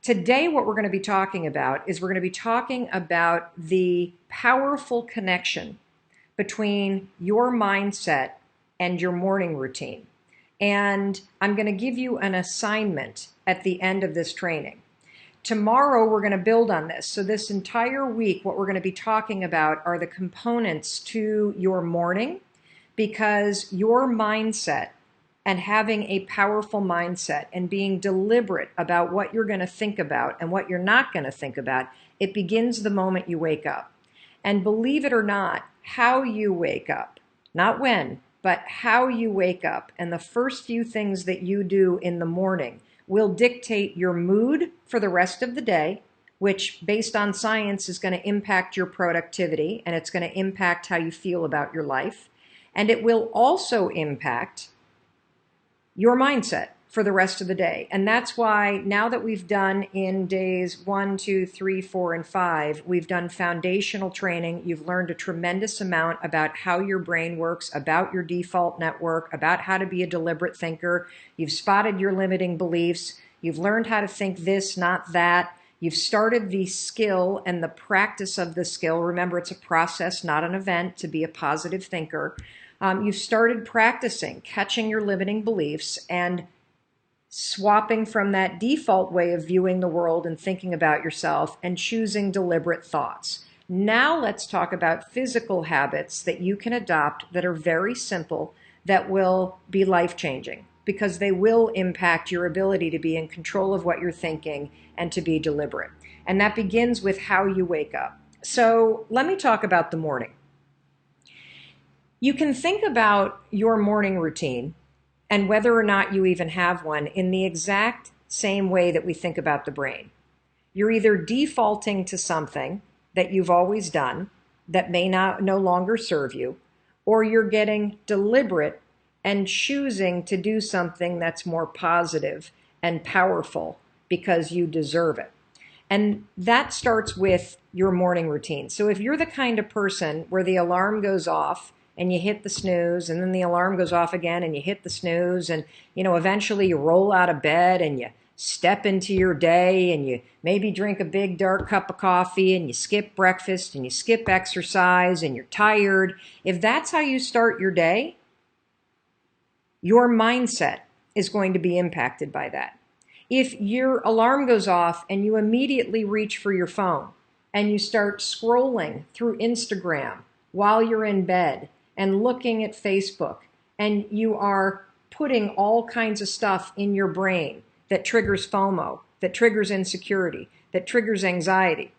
Today, what we're going to be talking about is we're going to be talking about the powerful connection between your mindset and your morning routine. And I'm going to give you an assignment at the end of this training. Tomorrow, we're going to build on this. So this entire week, what we're going to be talking about are the components to your morning, because your mindset and having a powerful mindset and being deliberate about what you're going to think about and what you're not going to think about, it begins the moment you wake up. And believe it or not, how you wake up, not when, but how you wake up, and the first few things that you do in the morning will dictate your mood for the rest of the day, which based on science is going to impact your productivity, and it's going to impact how you feel about your life. And it will also impact your mindset for the rest of the day. And that's why now that we've done in days 1, 2, 3, 4, and 5, we've done foundational training. You've learned a tremendous amount about how your brain works, about your default network, about how to be a deliberate thinker. You've spotted your limiting beliefs. You've learned how to think this, not that. You've started the skill and the practice of the skill. Remember, it's a process, not an event, to be a positive thinker. You've started practicing catching your limiting beliefs and swapping from that default way of viewing the world and thinking about yourself and choosing deliberate thoughts. Now let's talk about physical habits that you can adopt that are very simple, that will be life-changing, because they will impact your ability to be in control of what you're thinking and to be deliberate. And that begins with how you wake up. So let me talk about the morning. You can think about your morning routine and whether or not you even have one in the exact same way that we think about the brain. You're either defaulting to something that you've always done that may no longer serve you, or you're getting deliberate and choosing to do something that's more positive and powerful because you deserve it. And that starts with your morning routine. So if you're the kind of person where the alarm goes off and you hit the snooze, and then the alarm goes off again and you hit the snooze, and eventually you roll out of bed and you step into your day and you maybe drink a big dark cup of coffee and you skip breakfast and you skip exercise and you're tired. If that's how you start your day, your mindset is going to be impacted by that. If your alarm goes off and you immediately reach for your phone and you start scrolling through Instagram while you're in bed and looking at Facebook, and you are putting all kinds of stuff in your brain that triggers FOMO, that triggers insecurity, that triggers anxiety,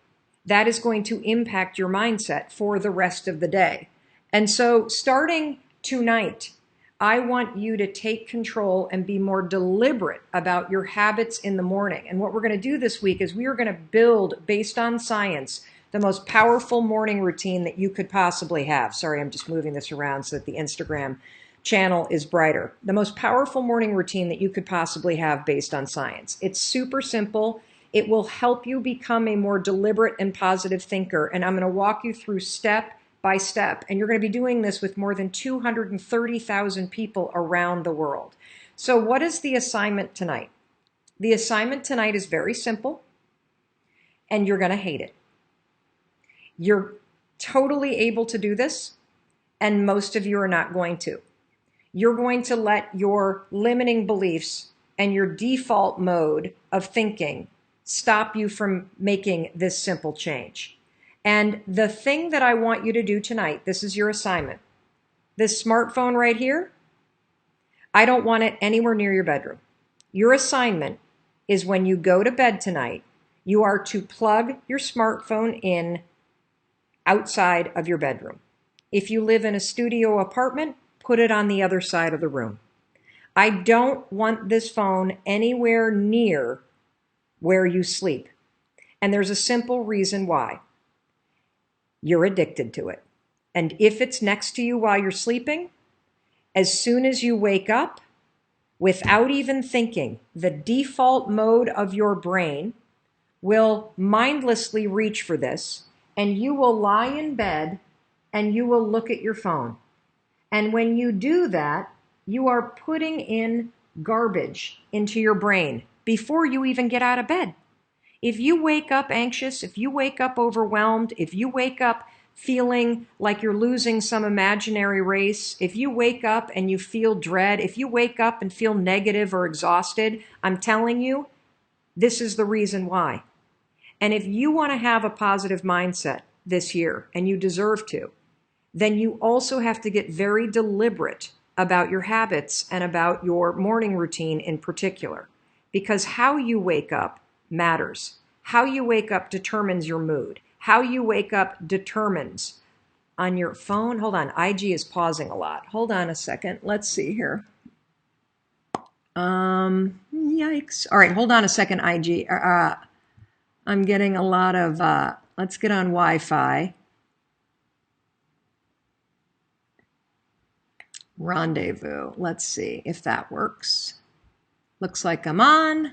that is going to impact your mindset for the rest of the day. And so starting tonight, I want you to take control and be more deliberate about your habits in the morning. And what we're going to do this week is we are going to build, based on science, the most powerful morning routine that you could possibly have. Sorry, I'm just moving this around so that the Instagram channel is brighter. The most powerful morning routine that you could possibly have based on science. It's super simple. It will help you become a more deliberate and positive thinker. And I'm going to walk you through step by step. And you're going to be doing this with more than 230,000 people around the world. So what is the assignment tonight? The assignment tonight is very simple, and you're going to hate it. You're totally able to do this, and most of you are not going to. You're going to let your limiting beliefs and your default mode of thinking stop you from making this simple change. And the thing that I want you to do tonight, this is your assignment. This smartphone right here, I don't want it anywhere near your bedroom. Your assignment is when you go to bed tonight, you are to plug your smartphone in outside of your bedroom. If you live in a studio apartment, put it on the other side of the room. I don't want this phone anywhere near where you sleep. And there's a simple reason why. You're addicted to it. And if it's next to you while you're sleeping, as soon as you wake up, without even thinking, the default mode of your brain will mindlessly reach for this, and you will lie in bed and you will look at your phone. And when you do that, you are putting in garbage into your brain before you even get out of bed. If you wake up anxious, if you wake up overwhelmed, if you wake up feeling like you're losing some imaginary race, if you wake up and you feel dread, if you wake up and feel negative or exhausted, I'm telling you, this is the reason why. And if you want to have a positive mindset this year, and you deserve to, then you also have to get very deliberate about your habits and about your morning routine in particular, because how you wake up matters. How you wake up determines your mood. How you wake up determines on your phone. Hold on, IG is pausing a lot. Hold on a second. Let's see here. Yikes. All right, hold on a second, IG. I'm getting a lot of, let's get on Wi-Fi. Rendezvous. Let's see if that works. Looks like I'm on.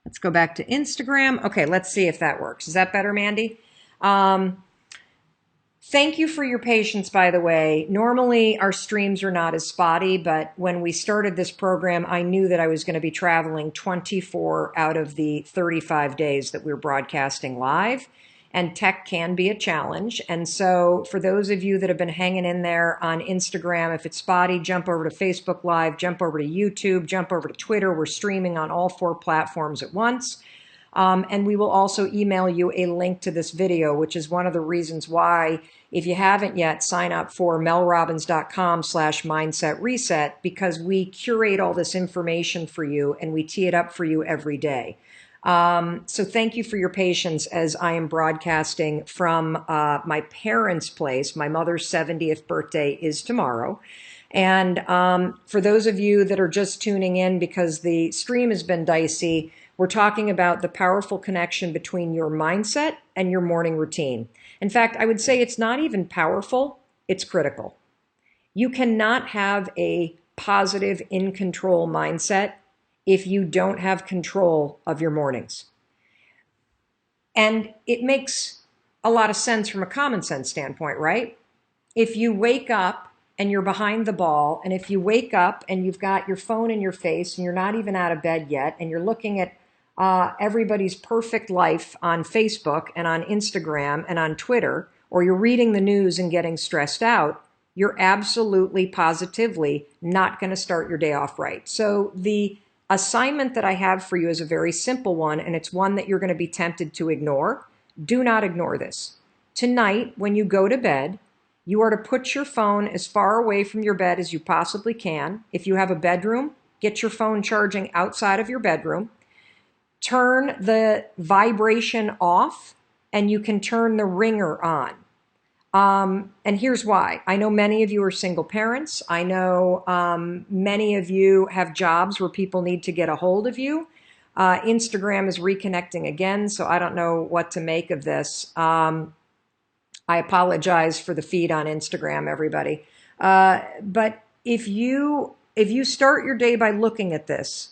Let's go back to Instagram. Okay, let's see if that works. Is that better, Mandy? Thank you for your patience, by the way. Normally, our streams are not as spotty, but when we started this program, I knew that I was going to be traveling 24 out of the 35 days that we're broadcasting live, and tech can be a challenge. And so for those of you that have been hanging in there on Instagram, if it's spotty, jump over to Facebook Live, jump over to YouTube, jump over to Twitter. We're streaming on all 4 platforms at once. And we will also email you a link to this video, which is one of the reasons why, if you haven't yet, sign up for melrobbins.com/mindset reset, because we curate all this information for you and we tee it up for you every day. So thank you for your patience as I am broadcasting from my parents' place. My mother's 70th birthday is tomorrow. And for those of you that are just tuning in because the stream has been dicey, we're talking about the powerful connection between your mindset and your morning routine. In fact, I would say it's not even powerful, it's critical. You cannot have a positive, in control mindset if you don't have control of your mornings. And it makes a lot of sense from a common sense standpoint, right? If you wake up and you're behind the ball, and if you wake up and you've got your phone in your face and you're not even out of bed yet, and you're looking at everybody's perfect life on Facebook and on Instagram and on Twitter, or you're reading the news and getting stressed out, you're absolutely, positively not going to start your day off right. So the assignment that I have for you is a very simple one, and it's one that you're going to be tempted to ignore. Do not ignore this. Tonight, when you go to bed, you are to put your phone as far away from your bed as you possibly can. If you have a bedroom, get your phone charging outside of your bedroom. Turn the vibration off, and you can turn the ringer on. And here's why. I know many of you are single parents. I know many of you have jobs where people need to get a hold of you. Instagram is reconnecting again, so I don't know what to make of this. I apologize for the feed on Instagram, everybody. But if you start your day by looking at this,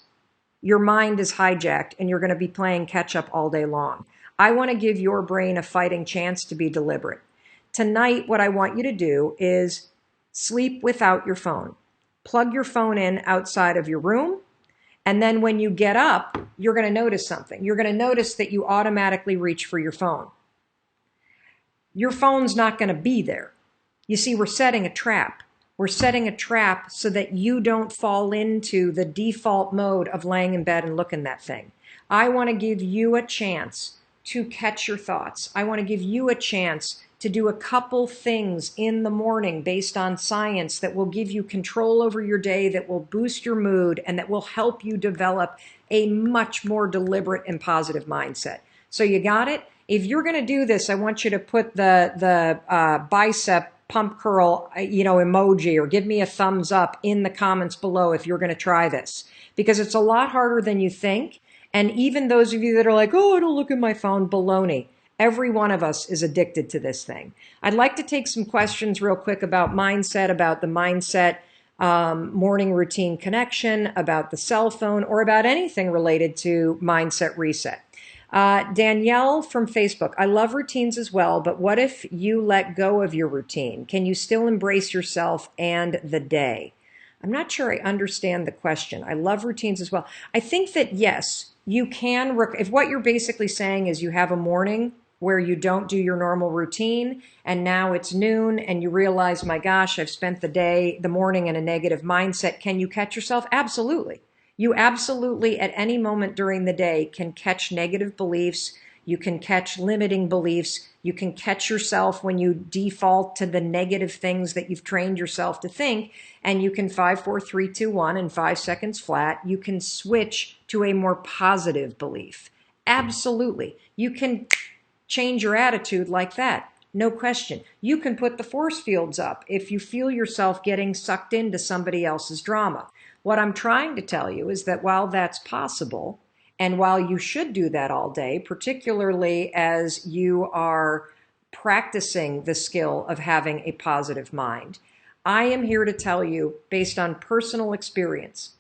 your mind is hijacked and you're going to be playing catch up all day long. I want to give your brain a fighting chance to be deliberate. Tonight, what I want you to do is sleep without your phone. Plug your phone in outside of your room. And then when you get up, you're going to notice something. You're going to notice that you automatically reach for your phone. Your phone's not going to be there. You see, we're setting a trap. We're setting a trap so that you don't fall into the default mode of laying in bed and looking at that thing. I want to give you a chance to catch your thoughts. I want to give you a chance to do a couple things in the morning based on science that will give you control over your day, that will boost your mood, and that will help you develop a much more deliberate and positive mindset. So you got it? If you're going to do this, I want you to put the bicep pump curl, emoji, or give me a thumbs up in the comments below if you're going to try this, because it's a lot harder than you think. And even those of you that are like, oh, I don't look at my phone, baloney. Every one of us is addicted to this thing. I'd like to take some questions real quick about mindset, about the mindset morning routine connection, about the cell phone, or about anything related to mindset reset. Danielle from Facebook, I love routines as well, but what if you let go of your routine? Can you still embrace yourself and the day? I'm not sure I understand the question. I love routines as well. I think that yes, you can, if what you're basically saying is you have a morning where you don't do your normal routine and now it's noon and you realize, my gosh, I've spent the morning in a negative mindset. Can you catch yourself? Absolutely. You absolutely at any moment during the day can catch negative beliefs. You can catch limiting beliefs. You can catch yourself when you default to the negative things that you've trained yourself to think. And you can 5, 4, 3, 2, 1 in 5 seconds flat. You can switch to a more positive belief. Absolutely. You can change your attitude like that. No question. You can put the force fields up if you feel yourself getting sucked into somebody else's drama. What I'm trying to tell you is that while that's possible, and while you should do that all day, particularly as you are practicing the skill of having a positive mind, I am here to tell you, based on personal experience,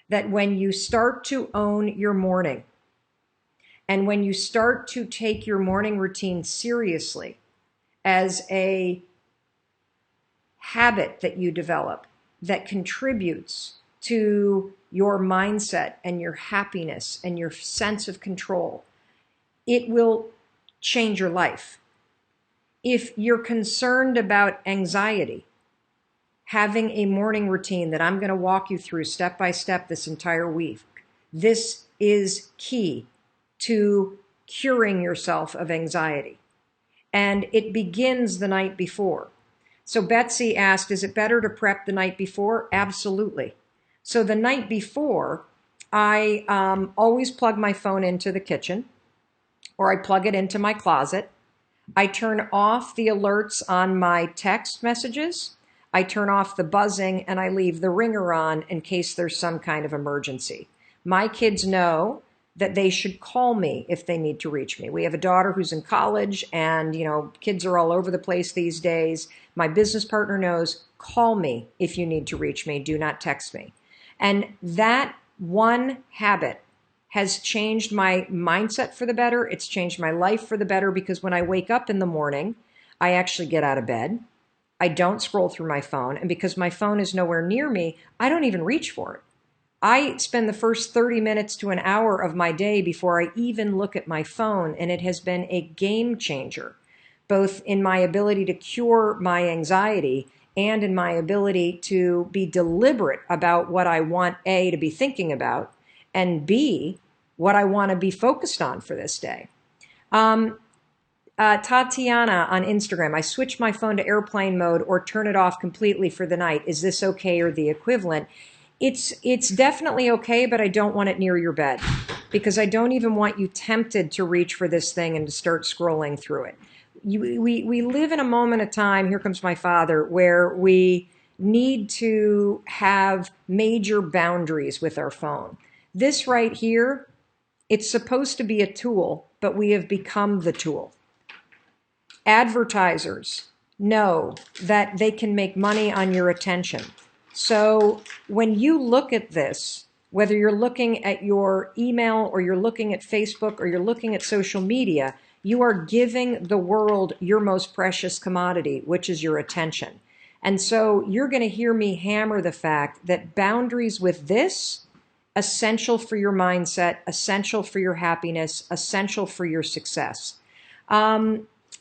that when you start to own your morning, and when you start to take your morning routine seriously as a habit that you develop that contributes to your mindset and your happiness and your sense of control, it will change your life. If you're concerned about anxiety, having a morning routine that I'm going to walk you through step by step this entire week, this is key to curing yourself of anxiety. And it begins the night before. So Betsy asked, is it better to prep the night before? Absolutely. So the night before, I always plug my phone into the kitchen, or I plug it into my closet. I turn off the alerts on my text messages. I turn off the buzzing, and I leave the ringer on in case there's some kind of emergency. My kids know that they should call me if they need to reach me. We have a daughter who's in college, and kids are all over the place these days. My business partner knows, call me if you need to reach me. Do not text me. And that one habit has changed my mindset for the better. It's changed my life for the better, because when I wake up in the morning, I actually get out of bed. I don't scroll through my phone. And because my phone is nowhere near me, I don't even reach for it. I spend the first 30 minutes to an hour of my day before I even look at my phone, and it has been a game changer, both in my ability to cure my anxiety and in my ability to be deliberate about what I want, A, to be thinking about, and B, what I want to be focused on for this day. Tatiana on Instagram, I switch my phone to airplane mode or turn it off completely for the night. Is this okay or the equivalent? It's definitely okay, but I don't want it near your bed, because I don't even want you tempted to reach for this thing and to start scrolling through it. We live in a moment of time, here comes my father, where we need to have major boundaries with our phone. This right here, it's supposed to be a tool, but we have become the tool. Advertisers know that they can make money on your attention. So when you look at this, whether you're looking at your email or you're looking at Facebook or you're looking at social media, you are giving the world your most precious commodity, which is your attention. And so you're going to hear me hammer the fact that boundaries with this, essential for your mindset, essential for your happiness, essential for your success.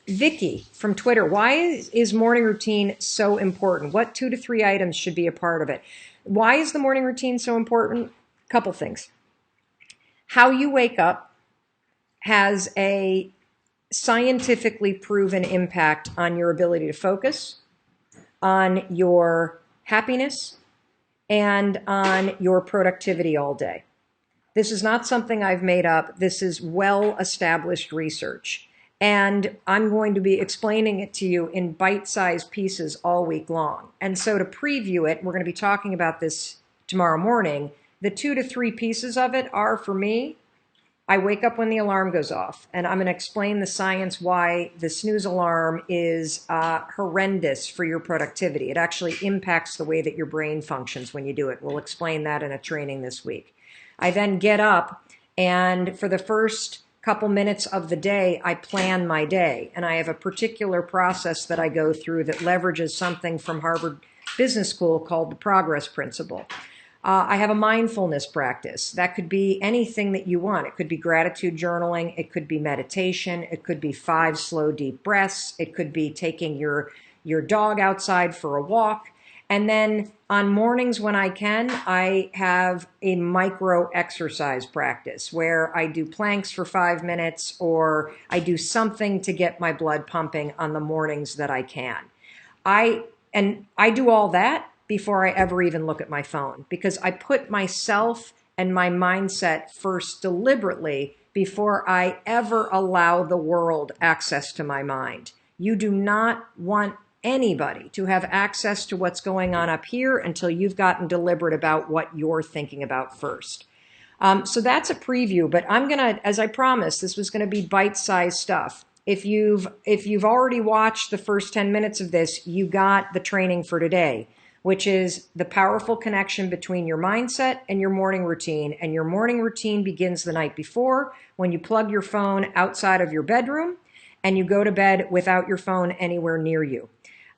Vicky from Twitter, why is morning routine so important? What 2 to 3 items should be a part of it? Why is the morning routine so important? Couple things. How you wake up has a scientifically proven impact on your ability to focus, on your happiness, and on your productivity all day. This is not something I've made up. This is well-established research. And I'm going to be explaining it to you in bite-sized pieces all week long. And so to preview it, we're going to be talking about this tomorrow morning. The 2 to 3 pieces of it are, for me, I wake up when the alarm goes off. And I'm going to explain the science why the snooze alarm is horrendous for your productivity. It actually impacts the way that your brain functions when you do it. We'll explain that in a training this week. I then get up, and for the first couple minutes of the day, I plan my day. And I have a particular process that I go through that leverages something from Harvard Business School called the progress principle. I have a mindfulness practice. That could be anything that you want. It could be gratitude journaling. It could be meditation. It could be 5 slow, deep breaths. It could be taking your dog outside for a walk. And then on mornings when I can, I have a micro exercise practice where I do planks for 5 minutes, or I do something to get my blood pumping on the mornings that I can. I do all that before I ever even look at my phone, because I put myself and my mindset first deliberately before I ever allow the world access to my mind. You do not want anybody to have access to what's going on up here until you've gotten deliberate about what you're thinking about first. So that's a preview, but I'm gonna, as I promised, this was gonna be bite-sized stuff. If you've already watched the first 10 minutes of this, you got the training for today, which is the powerful connection between your mindset and your morning routine. And your morning routine begins the night before, when you plug your phone outside of your bedroom and you go to bed without your phone anywhere near you.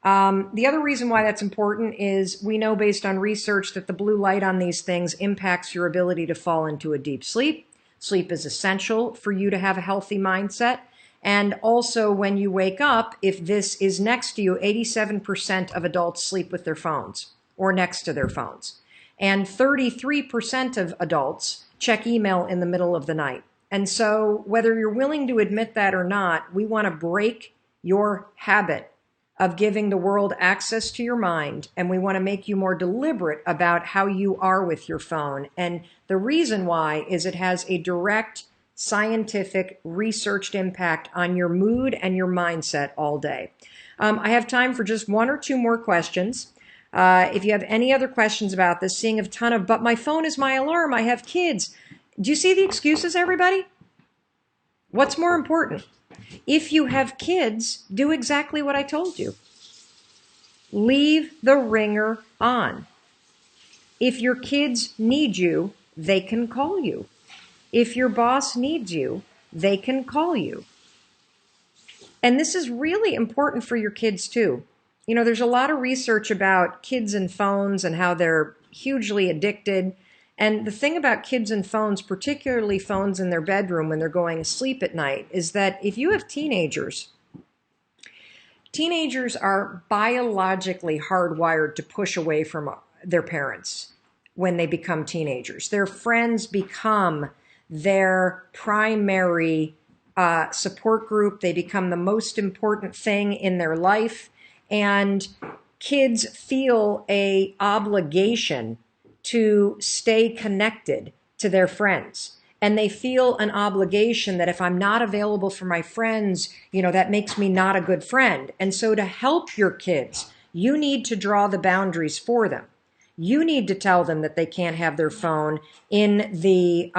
The other reason why that's important is we know based on research that the blue light on these things impacts your ability to fall into a deep sleep. Sleep is essential for you to have a healthy mindset. And also when you wake up, if this is next to you, 87% of adults sleep with their phones or next to their phones. And 33% of adults check email in the middle of the night. And so whether you're willing to admit that or not, we want to break your habit of giving the world access to your mind, and we want to make you more deliberate about how you are with your phone. And the reason why is it has a direct scientific researched impact on your mood and your mindset all day. I have time for just 1 or 2 more questions. If you have any other questions about this, seeing a ton of, but my phone is my alarm, I have kids. Do you see the excuses, everybody? What's more important? If you have kids, do exactly what I told you. Leave the ringer on. If your kids need you, they can call you. If your boss needs you, they can call you. And this is really important for your kids too. You know, there's a lot of research about kids and phones and how they're hugely addicted. And the thing about kids and phones, particularly phones in their bedroom when they're going to sleep at night, is that if you have teenagers are biologically hardwired to push away from their parents when they become teenagers. Their friends become their primary support group. They become the most important thing in their life. And kids feel an obligation to stay connected to their friends. And they feel an obligation that if I'm not available for my friends, you know, that makes me not a good friend. And so to help your kids, you need to draw the boundaries for them. You need to tell them that they can't have their phone in the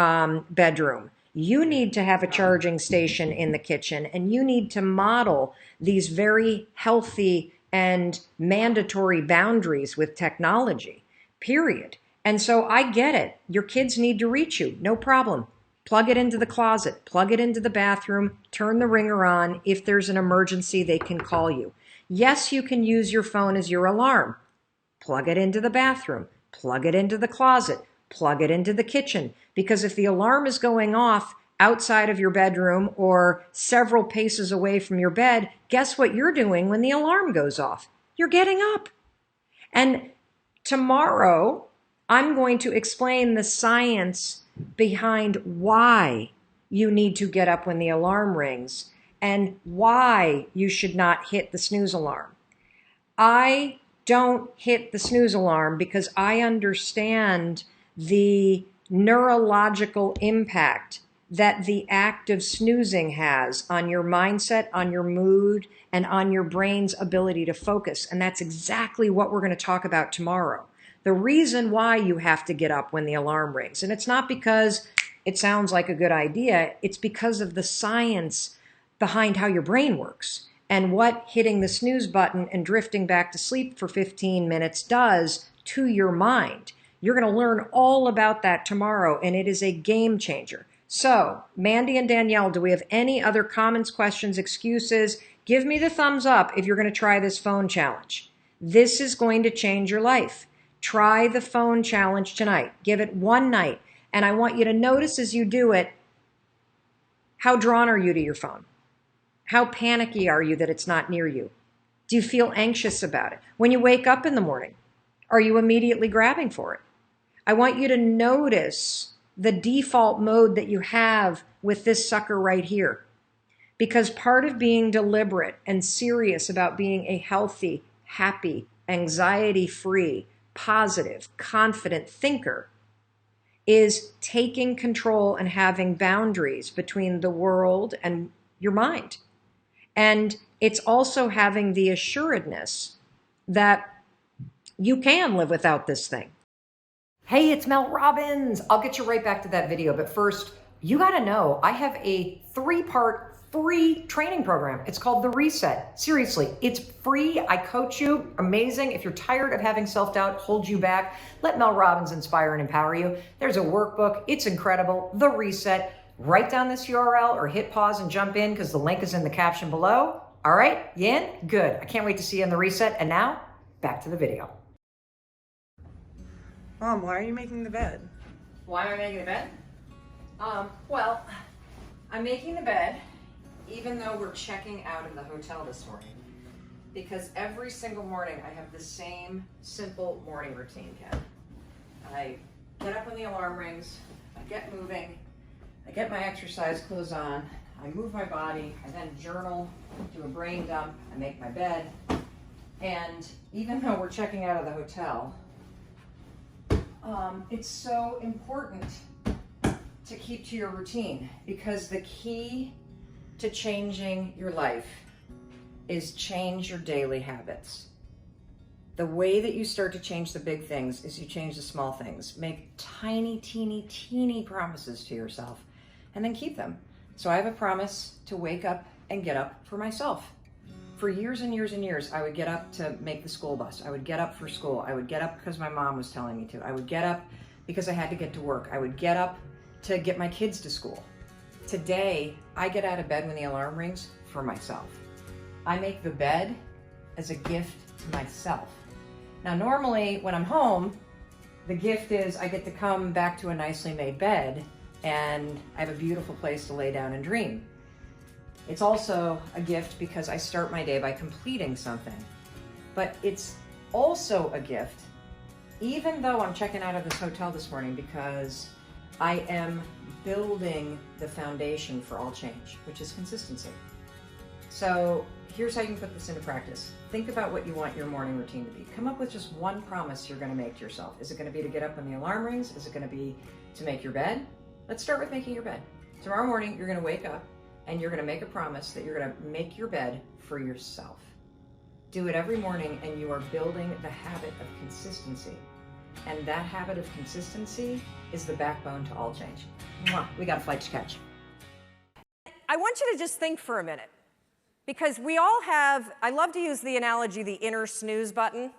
bedroom. You need to have a charging station in the kitchen, and you need to model these very healthy and mandatory boundaries with technology, period. And so I get it. Your kids need to reach you. No problem. Plug it into the closet, plug it into the bathroom, turn the ringer on. If there's an emergency, they can call you. Yes, you can use your phone as your alarm. Plug it into the bathroom, plug it into the closet, plug it into the kitchen. Because if the alarm is going off outside of your bedroom or several paces away from your bed, guess what you're doing when the alarm goes off? You're getting up. And tomorrow, I'm going to explain the science behind why you need to get up when the alarm rings and why you should not hit the snooze alarm. I don't hit the snooze alarm because I understand the neurological impact that the act of snoozing has on your mindset, on your mood, and on your brain's ability to focus. And that's exactly what we're going to talk about tomorrow. The reason why you have to get up when the alarm rings. And it's not because it sounds like a good idea. It's because of the science behind how your brain works and what hitting the snooze button and drifting back to sleep for 15 minutes does to your mind. You're going to learn all about that tomorrow, and it is a game changer. So, Mandy and Danielle, do we have any other comments, questions, excuses? Give me the thumbs up if you're going to try this phone challenge. This is going to change your life. Try the phone challenge tonight. Give it one night. And I want you to notice as you do it, how drawn are you to your phone? How panicky are you that it's not near you? Do you feel anxious about it? When you wake up in the morning, are you immediately grabbing for it? I want you to notice the default mode that you have with this sucker right here. Because part of being deliberate and serious about being a healthy, happy, anxiety-free, positive, confident thinker is taking control and having boundaries between the world and your mind. And it's also having the assuredness that you can live without this thing. Hey, it's Mel Robbins. I'll get you right back to that video. But first, you got to know I have a 3-part free training program. It's called The Reset. Seriously, it's free. I coach you. Amazing. If you're tired of having self-doubt hold you back, let Mel Robbins inspire and empower you. There's a workbook. It's incredible. The Reset. Write down this URL or hit pause and jump in because the link is in the caption below. All right, you in? Good. I can't wait to see you in The Reset. And now, back to the video. Mom, why are you making the bed? Why am I making the bed? Well, I'm making the bed even though we're checking out of the hotel this morning, because every single morning I have the same simple morning routine, Ken. I get up when the alarm rings, I get moving, I get my exercise clothes on, I move my body, I then journal, do a brain dump, I make my bed, and even though we're checking out of the hotel, it's so important to keep to your routine, because the key to changing your life is change your daily habits. The way that you start to change the big things is you change the small things. Make tiny, teeny promises to yourself and then keep them. So I have a promise to wake up and get up for myself. For years and years and years, I would get up to make the school bus. I would get up for school. I would get up because my mom was telling me to. I would get up because I had to get to work. I would get up to get my kids to school. Today, I get out of bed when the alarm rings for myself. I make the bed as a gift to myself. Now, normally when I'm home, the gift is I get to come back to a nicely made bed and I have a beautiful place to lay down and dream. It's also a gift because I start my day by completing something. But it's also a gift, even though I'm checking out of this hotel this morning, because I am building the foundation for all change, which is consistency. So here's how you can put this into practice. Think about what you want your morning routine to be. Come up with just one promise you're going to make to yourself. Is it going to be to get up when the alarm rings? Is it going to be to make your bed? Let's start with making your bed. Tomorrow morning, you're going to wake up and you're going to make a promise that you're going to make your bed for yourself. Do it every morning and you are building the habit of consistency. And that habit of consistency is the backbone to all change. Mwah. We got a flight to catch. I want you to just think for a minute, because we all have, I love to use the analogy, the inner snooze button.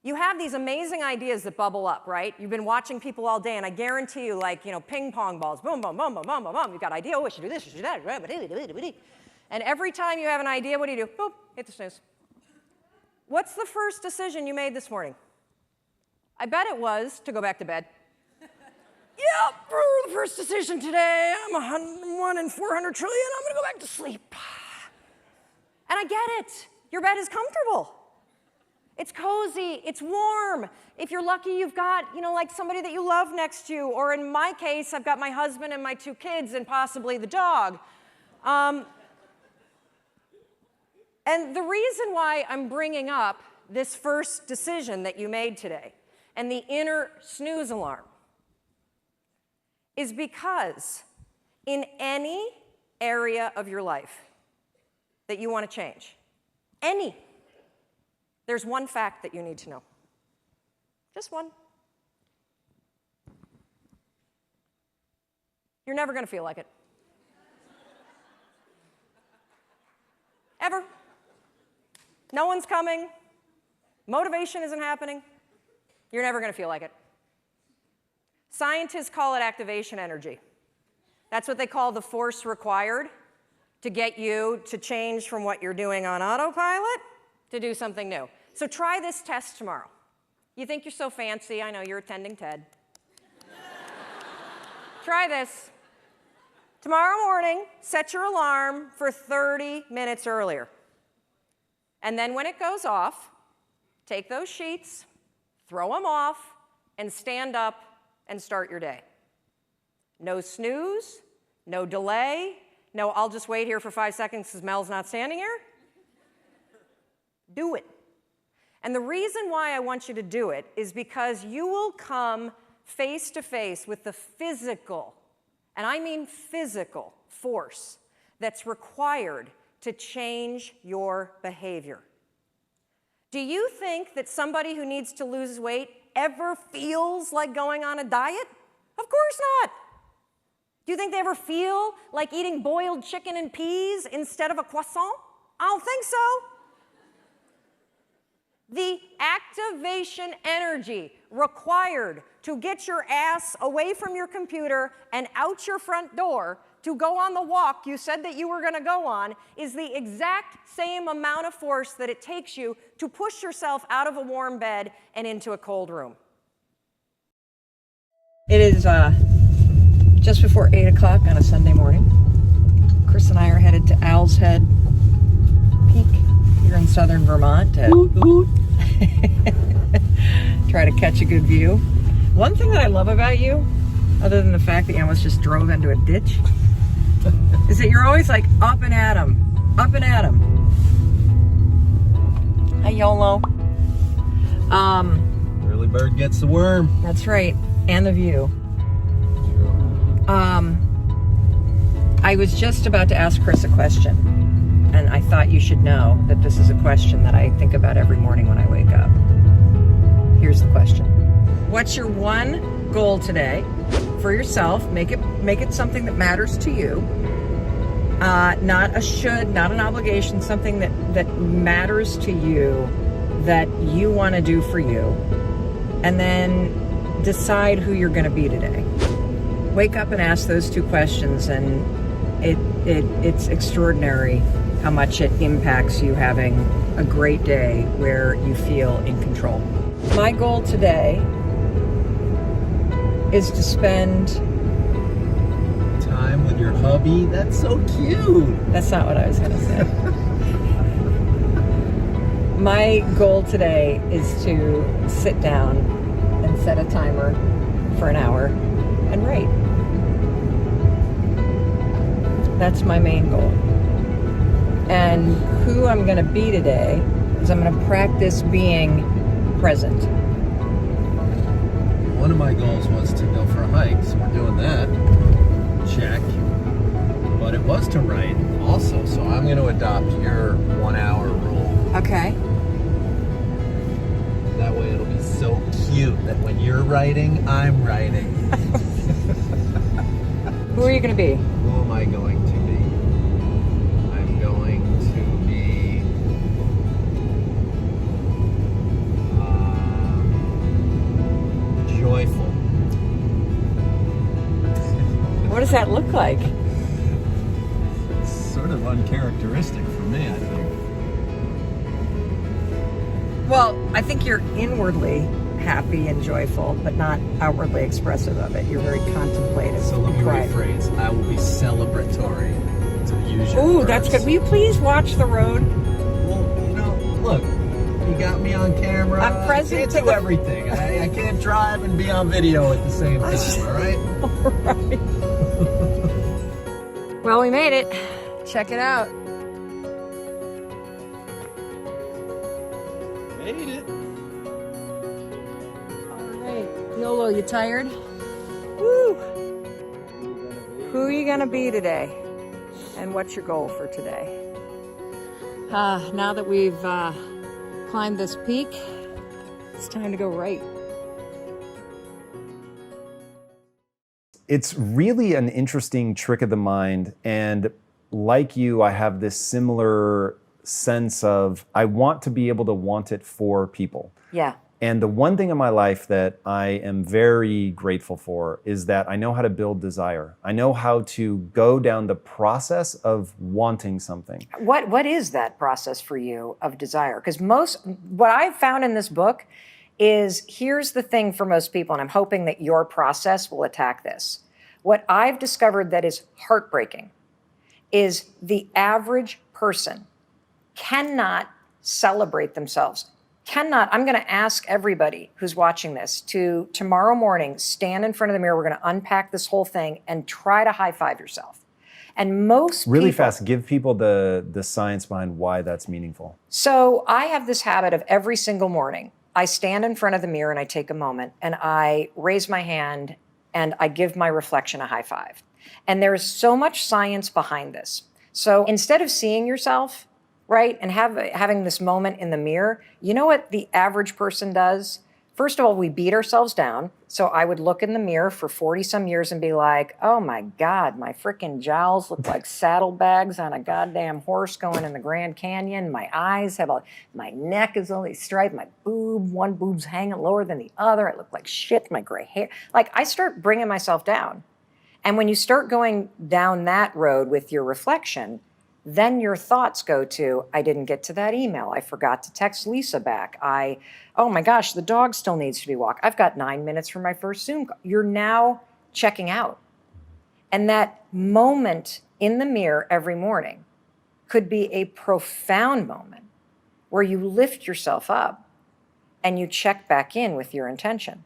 You have these amazing ideas that bubble up, right? You've been watching people all day, and I guarantee you, like, ping pong balls, boom, boom, boom, boom, boom, boom, boom. You've got an idea, oh, I should do this, I should do that. And every time you have an idea, what do? Boop, hit the snooze. What's the first decision you made this morning? I bet it was to go back to bed. Yep, for the first decision today, I'm 1 in 400 trillion, I'm gonna go back to sleep. And I get it. Your bed is comfortable. It's cozy, it's warm. If you're lucky, you've got, like somebody that you love next to you, or in my case, I've got my husband and my 2 kids and possibly the dog. And the reason why I'm bringing up this first decision that you made today and the inner snooze alarm is because in any area of your life that you want to change, there's one fact that you need to know. Just one. You're never going to feel like it. Ever. No one's coming. Motivation isn't happening. You're never going to feel like it. Scientists call it activation energy. That's what they call the force required to get you to change from what you're doing on autopilot to do something new. So try this test tomorrow. You think you're so fancy. I know you're attending TED. Try this. Tomorrow morning, set your alarm for 30 minutes earlier. And then when it goes off, take those sheets, throw them off, and stand up and start your day. No snooze, no delay, no I'll just wait here for 5 seconds because Mel's not standing here. Do it. And the reason why I want you to do it is because you will come face to face with the physical, and I mean physical, force that's required to change your behavior. Do you think that somebody who needs to lose weight ever feels like going on a diet? Of course not. Do you think they ever feel like eating boiled chicken and peas instead of a croissant? I don't think so. The activation energy required to get your ass away from your computer and out your front door to go on the walk you said that you were going to go on is the exact same amount of force that it takes you to push yourself out of a warm bed and into a cold room. It is just before 8 o'clock on a Sunday morning. Chris and I are headed to Owl's Head Peak here in southern Vermont to try to catch a good view. One thing that I love about you, other than the fact that you almost just drove into a ditch, is that you're always like up and at 'em, up and at 'em. Hi, YOLO. Early bird gets the worm. That's right, and the view. I was just about to ask Chris a question, and I thought you should know that this is a question that I think about every morning when I wake up. Here's the question. What's your one goal today for yourself? Make it something that matters to you. Not a should, not an obligation, something that matters to you, that you want to do for you. And then decide who you're going to be today. Wake up and ask those two questions, and it's extraordinary how much it impacts you having a great day where you feel in control. My goal today is to spend time with your hubby. That's so cute. That's not what I was going to say. My goal today is to sit down and set a timer for an hour and write. That's my main goal. And who I'm going to be today is I'm going to practice being present. One of my goals was to go for a hike, so we're doing that. Check. But it was to write also, so I'm going to adopt your 1 hour rule. Okay. That way it'll be so cute that when you're writing, I'm writing. Who are you going to be? Who am I going to be? I'm going to be joyful. What does that look like? It's sort of uncharacteristic for me, I think. Well, I think you're inwardly happy and joyful, but not outwardly expressive of it. You're very contemplative. So let me quiet. rephrase. I will be celebratory, to use your Ooh, words. that's good. Will you please watch the road? Well, look, you got me on camera. I'm present I can't to do the- everything. I can't drive and be on video at the same time, all right? All right. Well, we made it. Check it out. Made it. All right. YOLO, you tired? Woo! Who are you going to be today? And what's your goal for today? Now that we've climbed this peak, it's time to go right. It's really an interesting trick of the mind, and like you, I have this similar sense of I want to be able to want it for people. Yeah. And the one thing in my life that I am very grateful for is that I know how to build desire. I know how to go down the process of wanting something. What is that process for you of desire? Because what I've found in this book is here's the thing for most people, and I'm hoping that your process will attack this. What I've discovered that is heartbreaking is the average person cannot celebrate themselves. I'm going to ask everybody who's watching this to tomorrow morning stand in front of the mirror. We're going to unpack this whole thing and try to high five yourself. And most really people, fast, give people the science behind why that's meaningful. So I have this habit of every single morning, I stand in front of the mirror and I take a moment and I raise my hand and I give my reflection a high five. And there is so much science behind this. So instead of seeing yourself, right, and having this moment in the mirror, you know what the average person does? First of all, we beat ourselves down. So I would look in the mirror for 40 some years and be like, oh my God, my freaking jowls look like saddlebags on a goddamn horse going in the Grand Canyon. My eyes my neck is only striped. My one boob's hanging lower than the other. I look like shit, my gray hair. Like I start bringing myself down. And when you start going down that road with your reflection, then your thoughts go to, I didn't get to that email. I forgot to text Lisa back. Oh my gosh, the dog still needs to be walked. I've got 9 minutes for my first Zoom call. You're now checking out. And that moment in the mirror every morning could be a profound moment where you lift yourself up and you check back in with your intention.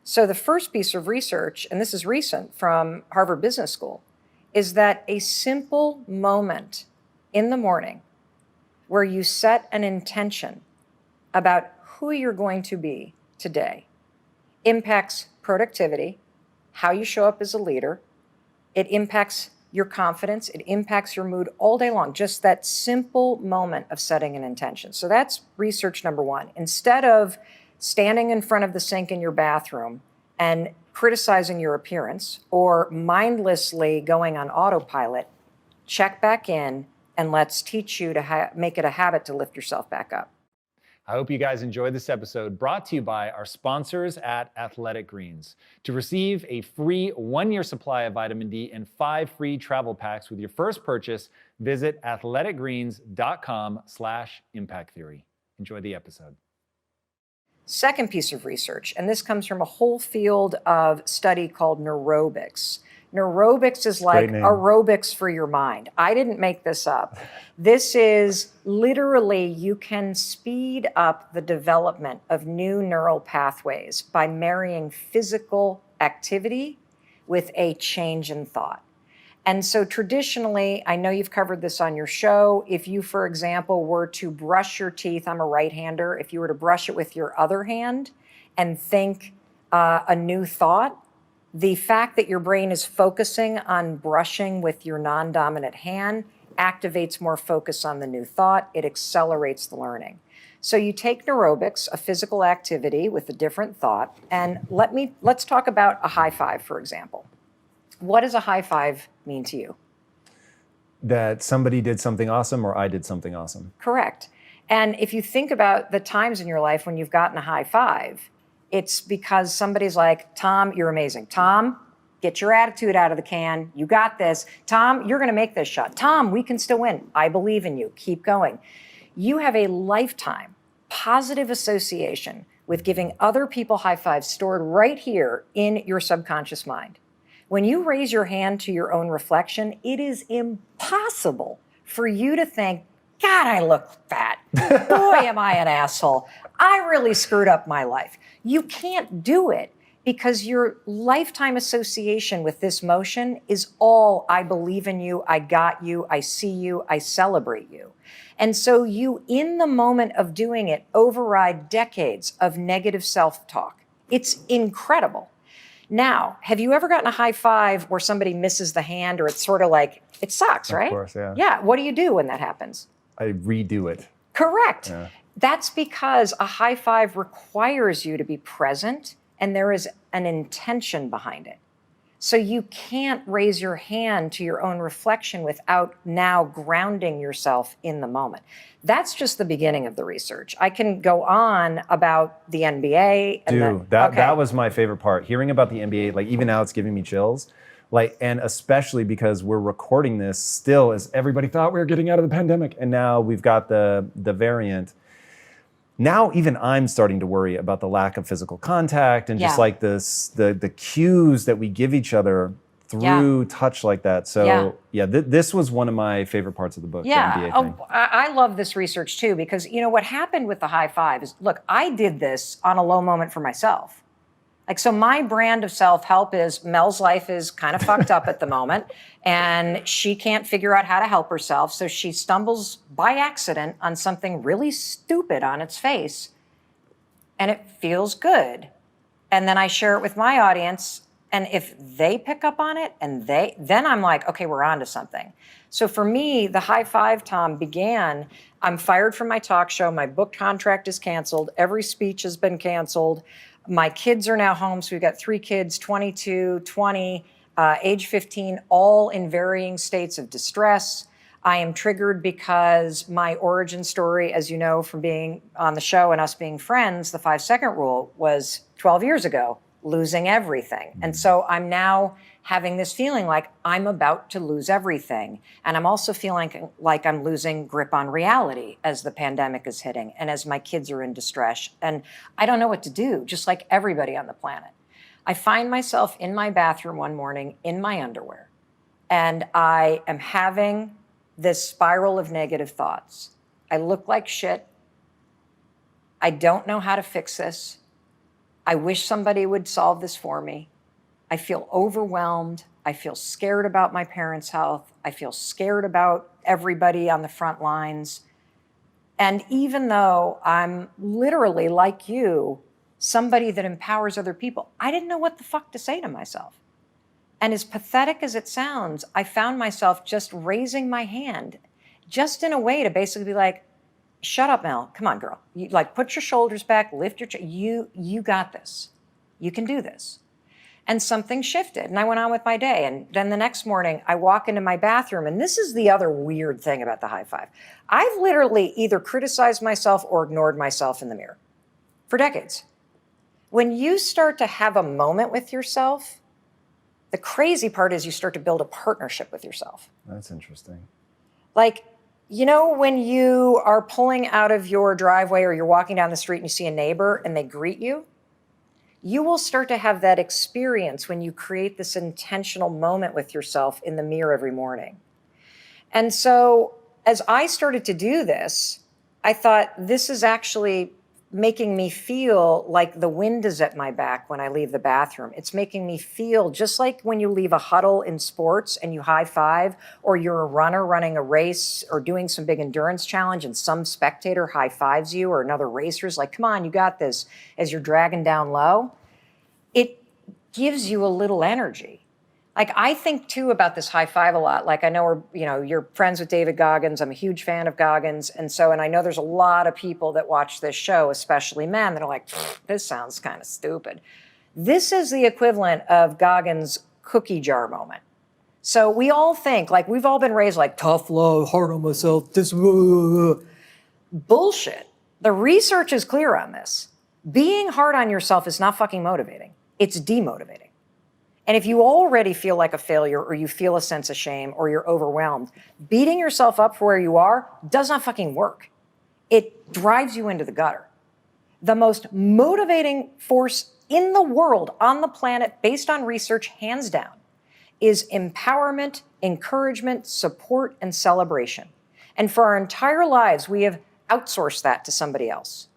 So the first piece of research, and this is recent from Harvard Business School, is that a simple moment in the morning where you set an intention about who you're going to be today impacts productivity, how you show up as a leader. It impacts your confidence. It impacts your mood all day long. Just that simple moment of setting an intention. So that's research number one. Instead of standing in front of the sink in your bathroom and criticizing your appearance or mindlessly going on autopilot, check back in and let's teach you to make it a habit to lift yourself back up. I hope you guys enjoyed this episode brought to you by our sponsors at Athletic Greens. To receive a free 1-year supply of vitamin D and 5 free travel packs with your first purchase, visit athleticgreens.com/impact theory. Enjoy the episode. Second piece of research, and this comes from a whole field of study called neurobics. Neurobics is like aerobics for your mind. I didn't make this up. This is literally, you can speed up the development of new neural pathways by marrying physical activity with a change in thought. And so traditionally, I know you've covered this on your show, if you, for example, were to brush your teeth, I'm a right-hander, if you were to brush it with your other hand and think a new thought, the fact that your brain is focusing on brushing with your non-dominant hand activates more focus on the new thought. It accelerates the learning. So you take neurobics, a physical activity with a different thought, and let's talk about a high five, for example. What does a high five mean to you? That somebody did something awesome or I did something awesome. Correct. And if you think about the times in your life when you've gotten a high five, it's because somebody's like, Tom, you're amazing. Tom, get your attitude out of the can. You got this. Tom, you're going to make this shot. Tom, we can still win. I believe in you. Keep going. You have a lifetime positive association with giving other people high fives stored right here in your subconscious mind. When you raise your hand to your own reflection, it is impossible for you to think, God, I look fat. Boy, am I an asshole. I really screwed up my life. You can't do it because your lifetime association with this motion is all, I believe in you, I got you, I see you, I celebrate you. And so you, in the moment of doing it, override decades of negative self-talk. It's incredible. Now, have you ever gotten a high five where somebody misses the hand or it's sort of like, it sucks, right? Of course, yeah. Yeah, what do you do when that happens? I redo it. Correct. Yeah. That's because a high five requires you to be present and there is an intention behind it. So you can't raise your hand to your own reflection without now grounding yourself in the moment. That's just the beginning of the research. I can go on about the NBA. And that was my favorite part. Hearing about the NBA, like even now it's giving me chills. Like, and especially because we're recording this still as everybody thought we were getting out of the pandemic. And now we've got the variant. now even I'm starting to worry about the lack of physical contact and just Yeah. like the cues that we give each other through touch like that. So this was one of my favorite parts of the book. the NBA thing. I love this research too, because what happened with the high five is, look, I did this on a low moment for myself. Like, so my brand of self-help is Mel's life is kind of fucked up at the moment, and she can't figure out how to help herself. So she stumbles by accident on something really stupid on its face, and it feels good. And then I share it with my audience, and if they pick up on it, and then I'm like, okay, we're on to something. So for me, the high five, Tom, began, I'm fired from my talk show, my book contract is canceled, every speech has been canceled, my kids are now home, so we've got 3 kids, 22, 20, age 15, all in varying states of distress. I am triggered because my origin story, as you know from being on the show and us being friends, the 5-second rule was 12 years ago, losing everything. And so I'm now having this feeling like I'm about to lose everything. And I'm also feeling like I'm losing grip on reality as the pandemic is hitting and as my kids are in distress. And I don't know what to do, just like everybody on the planet. I find myself in my bathroom one morning in my underwear, and I am having this spiral of negative thoughts. I look like shit. I don't know how to fix this. I wish somebody would solve this for me. I feel overwhelmed. I feel scared about my parents' health. I feel scared about everybody on the front lines. And even though I'm literally, like you, somebody that empowers other people, I didn't know what the fuck to say to myself. And as pathetic as it sounds, I found myself just raising my hand, just in a way to basically be like, shut up, Mel. Come on, girl. You, like, put your shoulders back, lift your you got this. You can do this. And something shifted, and I went on with my day. And then the next morning, I walk into my bathroom, and this is the other weird thing about the high five. I've literally either criticized myself or ignored myself in the mirror for decades. When you start to have a moment with yourself, the crazy part is you start to build a partnership with yourself. That's interesting. Like, when you are pulling out of your driveway or you're walking down the street and you see a neighbor and they greet you, you will start to have that experience when you create this intentional moment with yourself in the mirror every morning. And so as I started to do this, I thought, this is actually making me feel like the wind is at my back when I leave the bathroom. It's making me feel just like when you leave a huddle in sports and you high five, or you're a runner running a race or doing some big endurance challenge and some spectator high fives you, or another racer's like, come on, you got this, as you're dragging down low. It gives you a little energy. Like, I think too about this high five a lot. Like, I know you're friends with David Goggins. I'm a huge fan of Goggins. And I know there's a lot of people that watch this show, especially men, that are like, this sounds kind of stupid. This is the equivalent of Goggins' cookie jar moment. So we all think, like, we've all been raised like, tough love, hard on myself, this, bullshit. The research is clear on this. Being hard on yourself is not fucking motivating. It's demotivating. And if you already feel like a failure, or you feel a sense of shame, or you're overwhelmed, beating yourself up for where you are does not fucking work. It drives you into the gutter. The most motivating force in the world, on the planet, based on research, hands down, is empowerment, encouragement, support, and celebration. And for our entire lives, we have outsourced that to somebody else.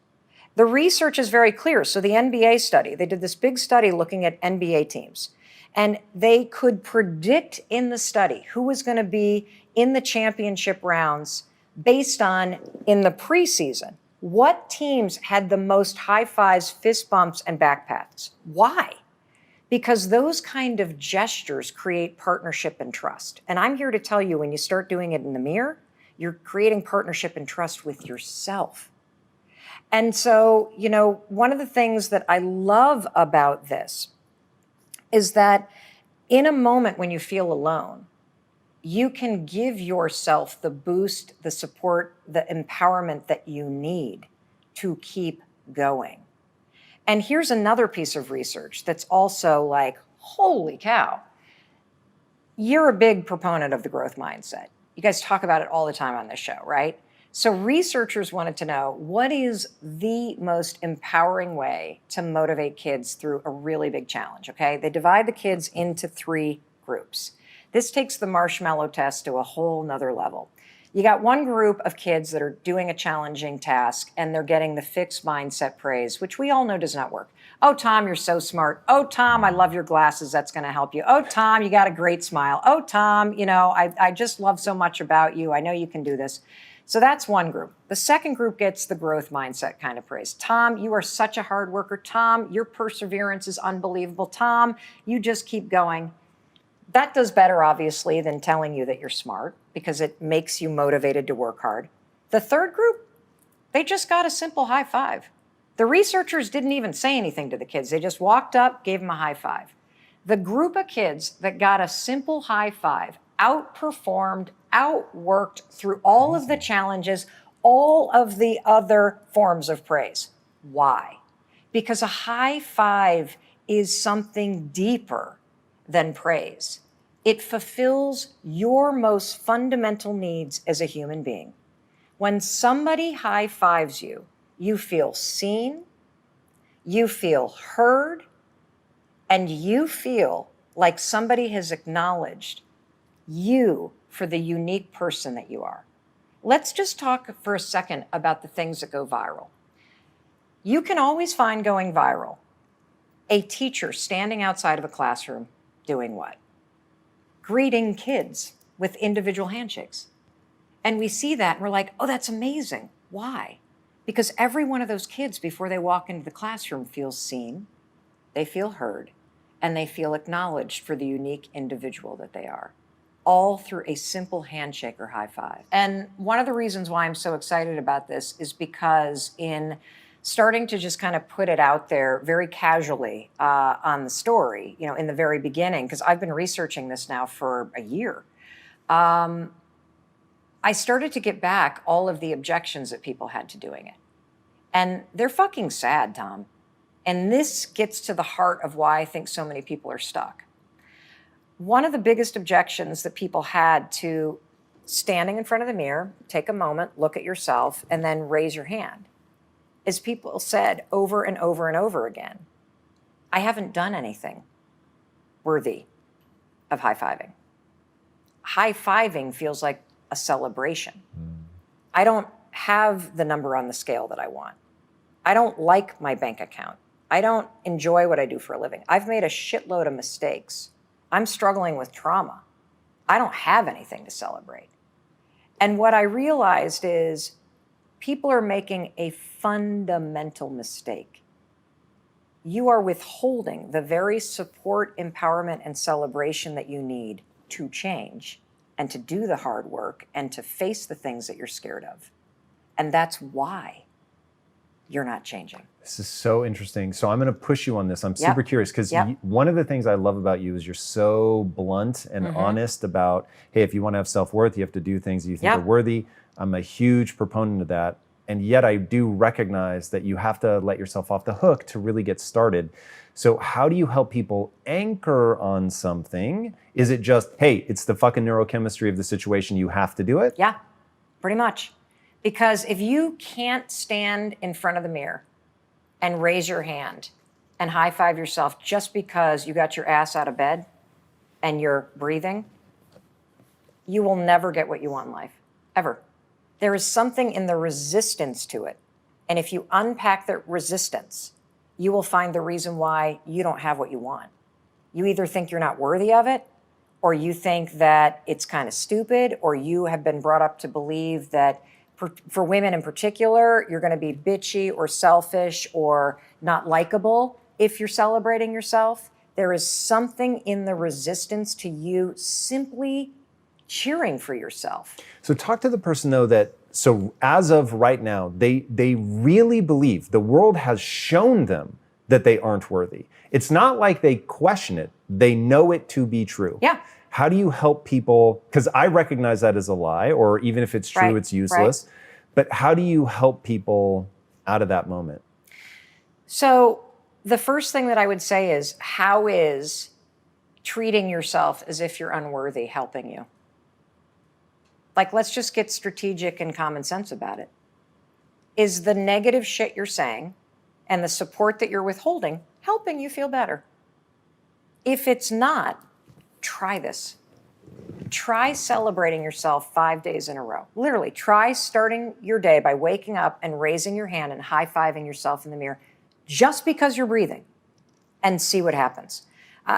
The research is very clear. So the NBA study, they did this big study looking at NBA teams. And they could predict in the study who was going to be in the championship rounds based on, in the preseason, what teams had the most high fives, fist bumps, and back pats. Why? Because those kind of gestures create partnership and trust. And I'm here to tell you, when you start doing it in the mirror, you're creating partnership and trust with yourself. And so, one of the things that I love about this is that in a moment when you feel alone, you can give yourself the boost, the support, the empowerment that you need to keep going. And here's another piece of research that's also like, holy cow. You're a big proponent of the growth mindset. You guys talk about it all the time on this show, right? So researchers wanted to know, what is the most empowering way to motivate kids through a really big challenge, okay? They divide the kids into 3 groups. This takes the marshmallow test to a whole nother level. You got one group of kids that are doing a challenging task and they're getting the fixed mindset praise, which we all know does not work. Oh, Tom, you're so smart. Oh, Tom, I love your glasses. That's going to help you. Oh, Tom, you got a great smile. Oh, Tom, I just love so much about you. I know you can do this. So that's one group. The second group gets the growth mindset kind of praise. Tom, you are such a hard worker. Tom, your perseverance is unbelievable. Tom, you just keep going. That does better, obviously, than telling you that you're smart because it makes you motivated to work hard. The third group, they just got a simple high five. The researchers didn't even say anything to the kids. They just walked up, gave them a high five. The group of kids that got a simple high five outperformed, outworked through all of the challenges, all of the other forms of praise. Why? Because a high five is something deeper than praise. It fulfills your most fundamental needs as a human being. When somebody high fives you, you feel seen, you feel heard, and you feel like somebody has acknowledged you for the unique person that you are. Let's just talk for a second about the things that go viral. You can always find going viral a teacher standing outside of a classroom doing what? Greeting kids with individual handshakes. And we see that and we're like, oh, that's amazing. Why? Because every one of those kids before they walk into the classroom feels seen, they feel heard, and they feel acknowledged for the unique individual that they are, all through a simple handshake or high five. And one of the reasons why I'm so excited about this is because in starting to just kind of put it out there very casually on the story, in the very beginning, because I've been researching this now for a year, I started to get back all of the objections that people had to doing it. And they're fucking sad, Tom. And this gets to the heart of why I think so many people are stuck. One of the biggest objections that people had to standing in front of the mirror, take a moment, look at yourself, and then raise your hand, is people said over and over and over again, I haven't done anything worthy of high-fiving. High-fiving feels like a celebration. I don't have the number on the scale that I want. I don't like my bank account. I don't enjoy what I do for a living. I've made a shitload of mistakes. I'm struggling with trauma. I don't have anything to celebrate. And what I realized is people are making a fundamental mistake. You are withholding the very support, empowerment, and celebration that you need to change and to do the hard work and to face the things that you're scared of. And that's why you're not changing. This is so interesting. So I'm going to push you on this. I'm super curious because one of the things I love about you is you're so blunt and honest about, hey, if you want to have self-worth, you have to do things that you think are worthy. I'm a huge proponent of that. And yet I do recognize that you have to let yourself off the hook to really get started. So how do you help people anchor on something? Is it just, hey, it's the fucking neurochemistry of the situation, you have to do it? Yeah, pretty much. Because if you can't stand in front of the mirror and raise your hand and high five yourself just because you got your ass out of bed and you're breathing, you will never get what you want in life, ever. There is something in the resistance to it. And if you unpack the resistance, you will find the reason why you don't have what you want. You either think you're not worthy of it, or you think that it's kind of stupid, or you have been brought up to believe that for women in particular, you're going to be bitchy or selfish or not likable if you're celebrating yourself. There is something in the resistance to you simply cheering for yourself. So talk to the person though that, so as of right now, they really believe the world has shown them that they aren't worthy. It's not like they question it. They know it to be true. Yeah. How do you help people? Because I recognize that as a lie, or even if it's true, it's useless. Right. But how do you help people out of that moment? So the first thing that I would say is, how is treating yourself as if you're unworthy helping you? Like, let's just get strategic and common sense about it. Is the negative shit you're saying and the support that you're withholding helping you feel better? If it's not, try this. Try celebrating yourself 5 days in a row. Literally, try starting your day by waking up and raising your hand and high-fiving yourself in the mirror just because you're breathing, and see what happens.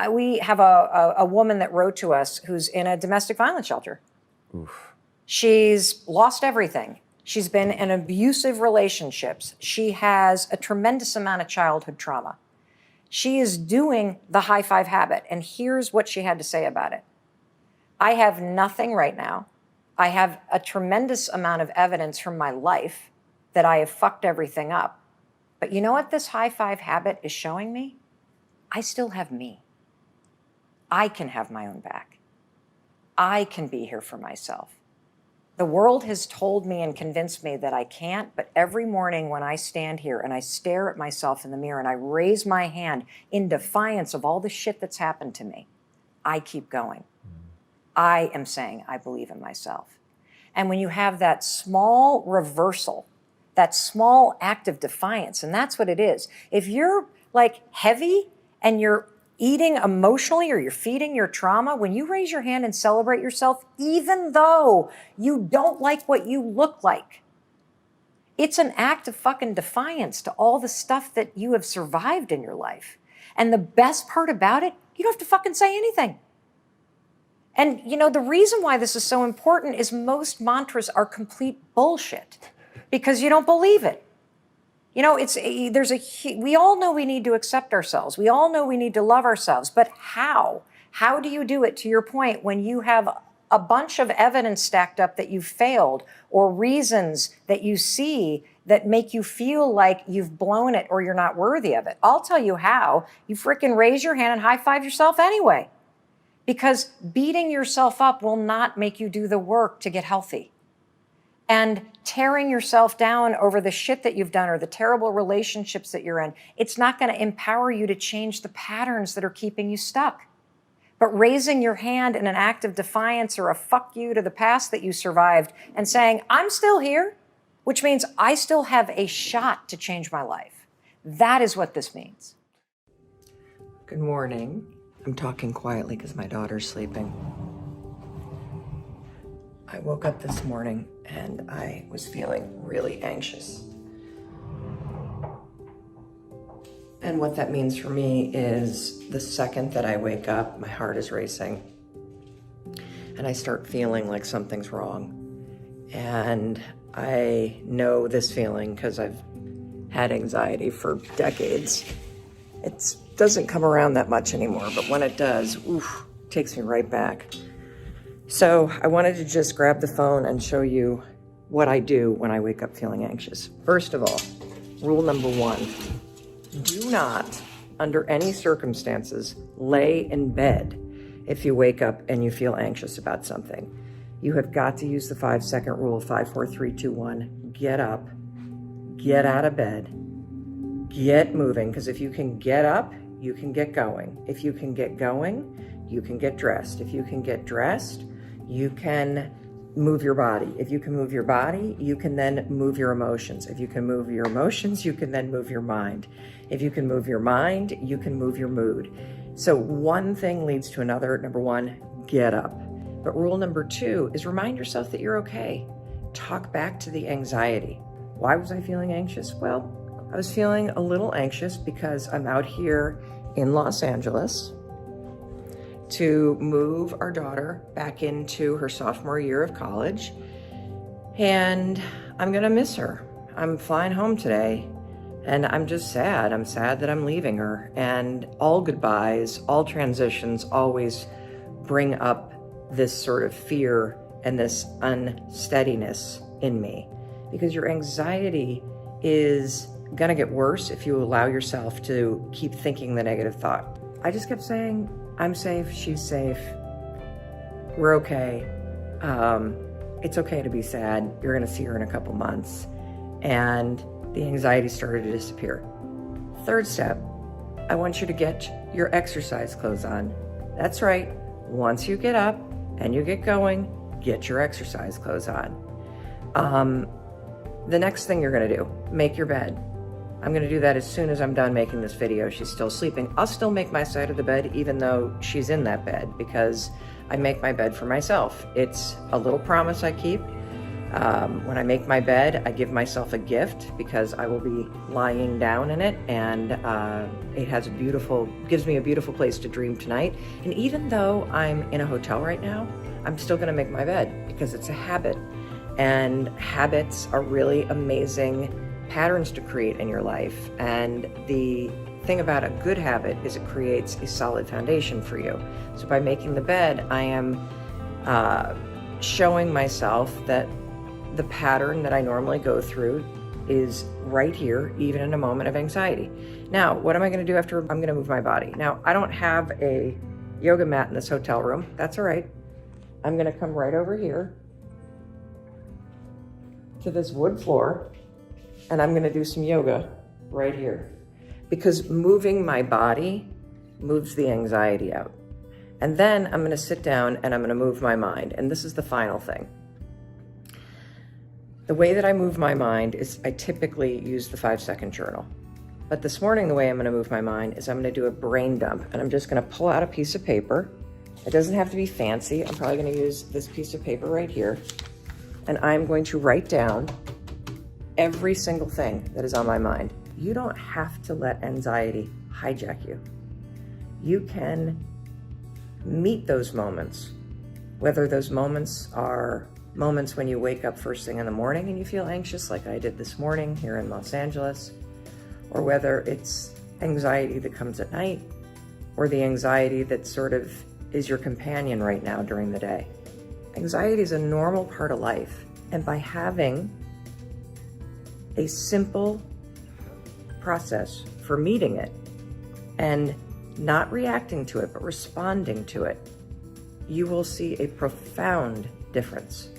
We have a woman that wrote to us who's in a domestic violence shelter. Oof. She's lost everything. She's been in abusive relationships. She has a tremendous amount of childhood trauma. She is doing the high five habit, and here's what she had to say about it. I have nothing right now. I have a tremendous amount of evidence from my life that I have fucked everything up. But you know what this high five habit is showing me? I still have me. I can have my own back. I can be here for myself. The world has told me and convinced me that I can't, but every morning when I stand here and I stare at myself in the mirror and I raise my hand in defiance of all the shit that's happened to me, I keep going. I am saying I believe in myself. And when you have that small reversal, that small act of defiance, and that's what it is. If you're like heavy and you're eating emotionally or you're feeding your trauma, when you raise your hand and celebrate yourself, even though you don't like what you look like, it's an act of fucking defiance to all the stuff that you have survived in your life. And the best part about it, you don't have to fucking say anything. And you know, the reason why this is so important is most mantras are complete bullshit because you don't believe it. You know, we all know we need to accept ourselves. We all know we need to love ourselves, but how? How do you do it, to your point, when you have a bunch of evidence stacked up that you've failed or reasons that you see that make you feel like you've blown it or you're not worthy of it? I'll tell you how. You freaking raise your hand and high five yourself anyway. Because beating yourself up will not make you do the work to get healthy. And tearing yourself down over the shit that you've done or the terrible relationships that you're in, it's not going to empower you to change the patterns that are keeping you stuck. But raising your hand in an act of defiance or a fuck you to the past that you survived and saying, I'm still here, which means I still have a shot to change my life. That is what this means. Good morning. I'm talking quietly because my daughter's sleeping. I woke up this morning and I was feeling really anxious. And what that means for me is the second that I wake up, my heart is racing. And I start feeling like something's wrong. And I know this feeling because I've had anxiety for decades. It doesn't come around that much anymore, but when it does, oof, it takes me right back. So I wanted to just grab the phone and show you what I do when I wake up feeling anxious. First of all, rule number 1, do not, under any circumstances, lay in bed if you wake up and you feel anxious about something. You have got to use the 5-second rule, 5, 4, 3, 2, 1. Get up, get out of bed, get moving, because if you can get up, you can get going. If you can get going, you can get dressed. If you can get dressed, you can move your body. If you can move your body, you can then move your emotions. If you can move your emotions, you can then move your mind. If you can move your mind, you can move your mood. So one thing leads to another. Number 1, get up. But rule number 2 is remind yourself that you're okay. Talk back to the anxiety. Why was I feeling anxious? Well, I was feeling a little anxious because I'm out here in Los Angeles to move our daughter back into her sophomore year of college. And I'm gonna miss her. I'm flying home today and I'm just sad. I'm sad that I'm leaving her. And all goodbyes, all transitions always bring up this sort of fear and this unsteadiness in me, because your anxiety is gonna get worse if you allow yourself to keep thinking the negative thought. I just kept saying, I'm safe, she's safe, we're okay. It's okay to be sad. You're gonna see her in a couple months. And the anxiety started to disappear. 3rd step, I want you to get your exercise clothes on. That's right, once you get up and you get going, get your exercise clothes on. The next thing you're going to do, make your bed. I'm going to do that as soon as I'm done making this video. She's still sleeping. I'll still make my side of the bed even though she's in that bed, because I make my bed for myself. It's a little promise I keep. When I make my bed, I give myself a gift because I will be lying down in it, and it has gives me a beautiful place to dream tonight. And even though I'm in a hotel right now, I'm still going to make my bed because it's a habit. And habits are really amazing patterns to create in your life. And the thing about a good habit is it creates a solid foundation for you. So by making the bed, I am showing myself that the pattern that I normally go through is right here, even in a moment of anxiety. Now, what am I going to do after I'm going to move my body? Now, I don't have a yoga mat in this hotel room. That's all right. I'm going to come right over here to this wood floor, and I'm going to do some yoga right here, because moving my body moves the anxiety out. And then I'm going to sit down and I'm going to move my mind. And this is the final thing. The way that I move my mind is I typically use the 5-second journal. But this morning, the way I'm going to move my mind is I'm going to do a brain dump, and I'm just going to pull out a piece of paper. It doesn't have to be fancy. I'm probably going to use this piece of paper right here. And I'm going to write down every single thing that is on my mind. You don't have to let anxiety hijack you. You can meet those moments, whether those moments are moments when you wake up first thing in the morning and you feel anxious like I did this morning here in Los Angeles, or whether it's anxiety that comes at night, or the anxiety that sort of is your companion right now during the day. Anxiety is a normal part of life, and by having a simple process for meeting it and not reacting to it, but responding to it, you will see a profound difference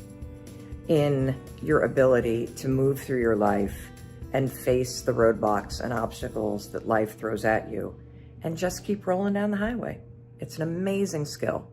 in your ability to move through your life and face the roadblocks and obstacles that life throws at you, and just keep rolling down the highway. It's an amazing skill.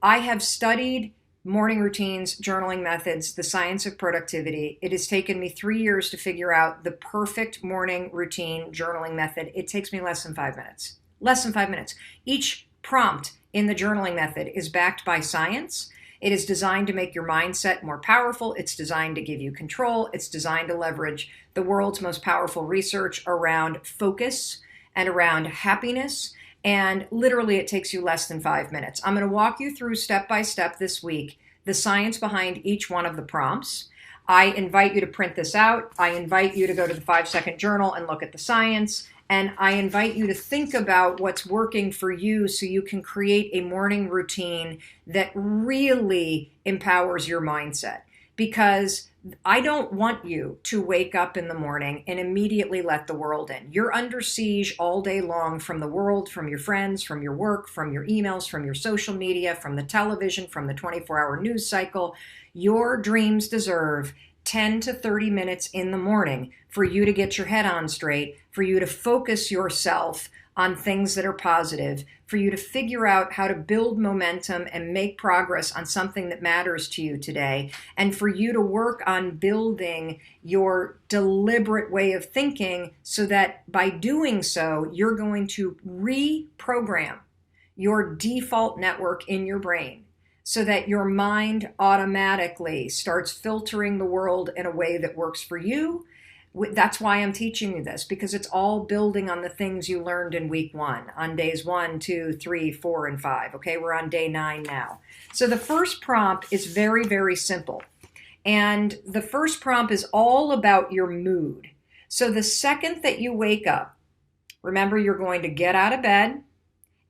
I have studied morning routines, journaling methods, the science of productivity. It has taken me 3 years to figure out the perfect morning routine journaling method. It takes me less than 5 minutes. Less than 5 minutes. Each prompt in the journaling method is backed by science. It is designed to make your mindset more powerful. It's designed to give you control. It's designed to leverage the world's most powerful research around focus and around happiness. And literally, it takes you less than 5 minutes. I'm going to walk you through step by step this week the science behind each one of the prompts. I invite you to print this out. I invite you to go to the 5-second journal and look at the science. And I invite you to think about what's working for you so you can create a morning routine that really empowers your mindset. Because I don't want you to wake up in the morning and immediately let the world in. You're under siege all day long from the world, from your friends, from your work, from your emails, from your social media, from the television, from the 24-hour news cycle. Your dreams deserve 10 to 30 minutes in the morning for you to get your head on straight, for you to focus yourself on things that are positive, for you to figure out how to build momentum and make progress on something that matters to you today, and for you to work on building your deliberate way of thinking so that by doing so, you're going to reprogram your default network in your brain so that your mind automatically starts filtering the world in a way that works for you. That's why I'm teaching you this, because it's all building on the things you learned in week 1, on days 1, 2, 3, 4, and 5. Okay, we're on day 9 now. So the first prompt is very, very simple. And the first prompt is all about your mood. So the second that you wake up, remember, you're going to get out of bed.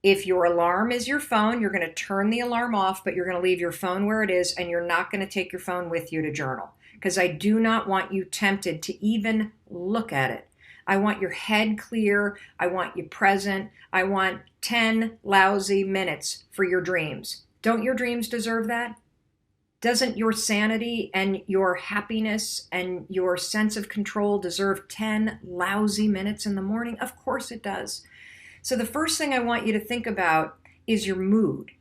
If your alarm is your phone, you're going to turn the alarm off, but you're going to leave your phone where it is, and you're not going to take your phone with you to journal, because I do not want you tempted to even look at it. I want your head clear. I want you present. I want 10 lousy minutes for your dreams. Don't your dreams deserve that? Doesn't your sanity and your happiness and your sense of control deserve 10 lousy minutes in the morning? Of course it does. So the first thing I want you to think about is your mood.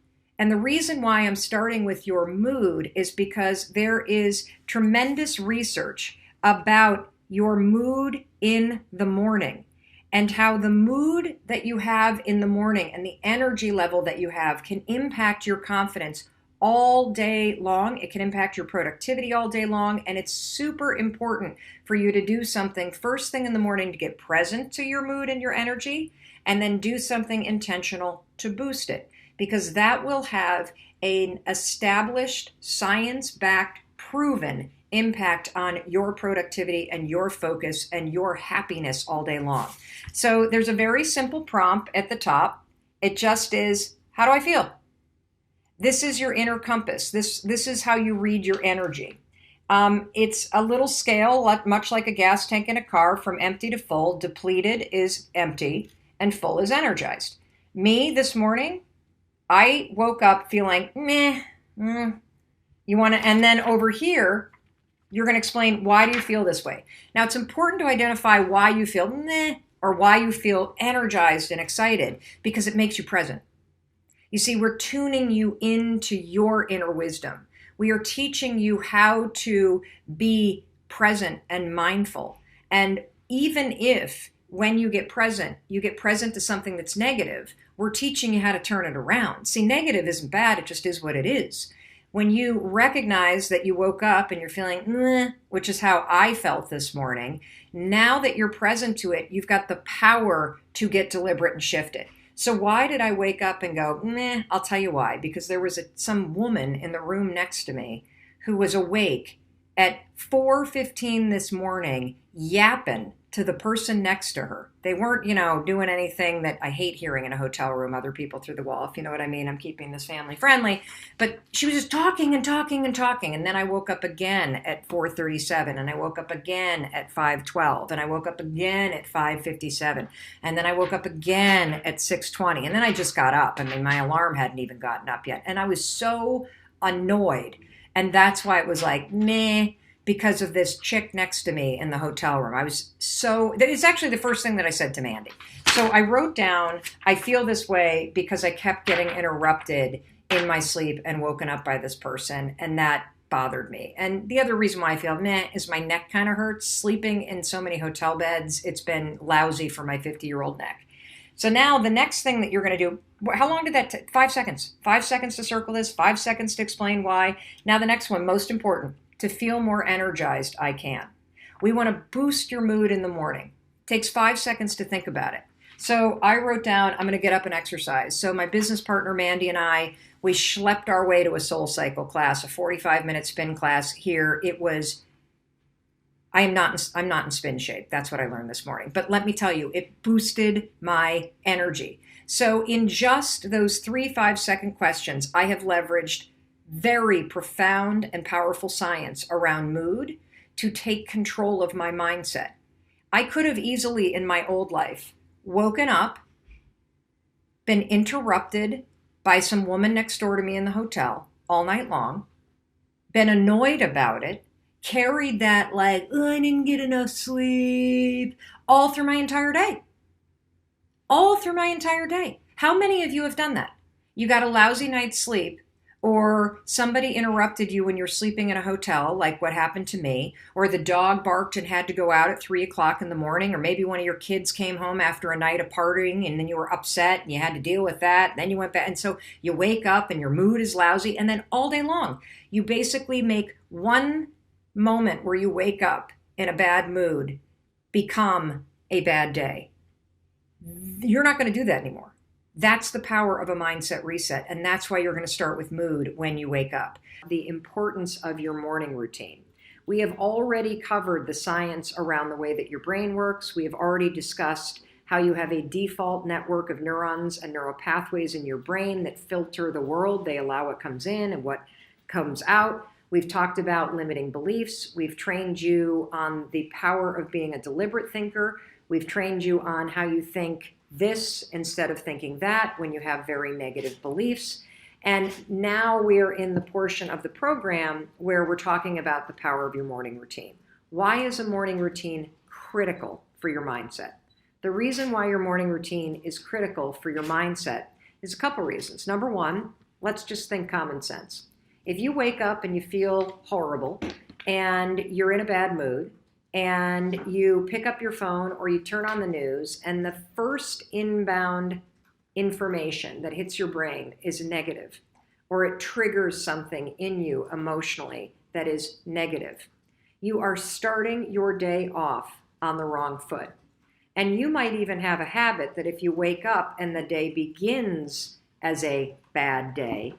And the reason why I'm starting with your mood is because there is tremendous research about your mood in the morning and how the mood that you have in the morning and the energy level that you have can impact your confidence all day long. It can impact your productivity all day long. And it's super important for you to do something first thing in the morning to get present to your mood and your energy, and then do something intentional to boost it, because that will have an established, science-backed, proven impact on your productivity and your focus and your happiness all day long. So there's a very simple prompt at the top. It just is, how do I feel? This is your inner compass. This is how you read your energy. It's a little scale, much like a gas tank in a car, from empty to full. Depleted is empty and full is energized. Me this morning, I woke up feeling meh. You want to, and then over here, you're going to explain, why do you feel this way? Now, it's important to identify why you feel meh or why you feel energized and excited, because it makes you present. You see, we're tuning you into your inner wisdom. We are teaching you how to be present and mindful. And even if when you get present to something that's negative, we're teaching you how to turn it around. See, negative isn't bad, it just is what it is. When you recognize that you woke up and you're feeling, meh, which is how I felt this morning, now that you're present to it, you've got the power to get deliberate and shift it. So why did I wake up and go, meh? I'll tell you why. Because there was some woman in the room next to me who was awake at 4:15 this morning, yapping to the person next to her. They weren't, doing anything that I hate hearing in a hotel room, other people through the wall, if you know what I mean. I'm keeping this family friendly. But she was just talking and talking and talking. And then I woke up again at 4:37, and I woke up again at 5:12, and I woke up again at 5:57, and then I woke up again at 6:20, and then I just got up. I mean, my alarm hadn't even gotten up yet. And I was so annoyed. And that's why it was like, meh, because of this chick next to me in the hotel room. It's actually the first thing that I said to Mandy. So I wrote down, I feel this way because I kept getting interrupted in my sleep and woken up by this person, and that bothered me. And the other reason why I feel meh is my neck kind of hurts. Sleeping in so many hotel beds, it's been lousy for my 50-year-old neck. So now the next thing that you're going to do, how long did that take? 5 seconds. 5 seconds to circle this, 5 seconds to explain why. Now the next one, most important. To feel more energized, I can. We want to boost your mood in the morning. It takes 5 seconds to think about it. So I wrote down, I'm going to get up and exercise. So my business partner, Mandy, and I, we schlepped our way to a Soul Cycle class, a 45-minute spin class here. It was, I'm not in spin shape. That's what I learned this morning. But let me tell you, it boosted my energy. So in just those 3 5-second questions, I have leveraged very profound and powerful science around mood to take control of my mindset. I could have easily in my old life woken up, been interrupted by some woman next door to me in the hotel all night long, been annoyed about it, carried that like, I didn't get enough sleep, all through my entire day. All through my entire day. How many of you have done that? You got a lousy night's sleep, or somebody interrupted you when you're sleeping in a hotel, like what happened to me, or the dog barked and had to go out at 3 o'clock in the morning, or maybe one of your kids came home after a night of partying and then you were upset and you had to deal with that. And then you went back. And so you wake up and your mood is lousy. And then all day long, you basically make one moment where you wake up in a bad mood become a bad day. You're not going to do that anymore. That's the power of a mindset reset, and that's why you're going to start with mood when you wake up. The importance of your morning routine. We have already covered the science around the way that your brain works. We have already discussed how you have a default network of neurons and neural pathways in your brain that filter the world. They allow what comes in and what comes out. We've talked about limiting beliefs. We've trained you on the power of being a deliberate thinker. We've trained you on how you think this instead of thinking that when you have very negative beliefs. And now we're in the portion of the program where we're talking about the power of your morning routine. Why is a morning routine critical for your mindset? The reason why your morning routine is critical for your mindset is a couple reasons. Number one, Let's just think common sense. If you wake up and you feel horrible and you're in a bad mood and you pick up your phone or you turn on the news and the first inbound information that hits your brain is negative, or it triggers something in you emotionally that is negative, you are starting your day off on the wrong foot. And you might even have a habit that if you wake up and the day begins as a bad day,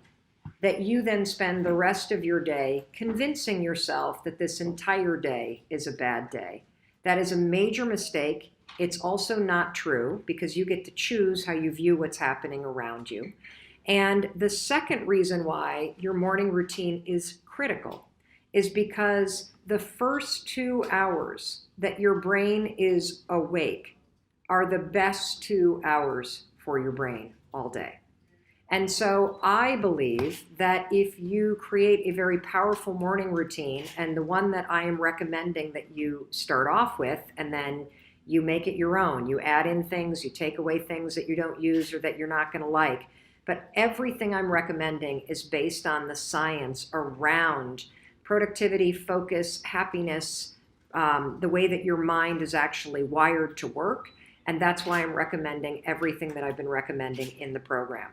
that you then spend the rest of your day convincing yourself that this entire day is a bad day. That is a major mistake. It's also not true, because you get to choose how you view what's happening around you. And the second reason why your morning routine is critical is because the first 2 hours that your brain is awake are the best 2 hours for your brain all day. And so I believe that if you create a very powerful morning routine, and the one that I am recommending that you start off with, and then you make it your own, you add in things, you take away things that you don't use or that you're not going to like. But everything I'm recommending is based on the science around productivity, focus, happiness, the way that your mind is actually wired to work. And that's why I'm recommending everything that I've been recommending in the program.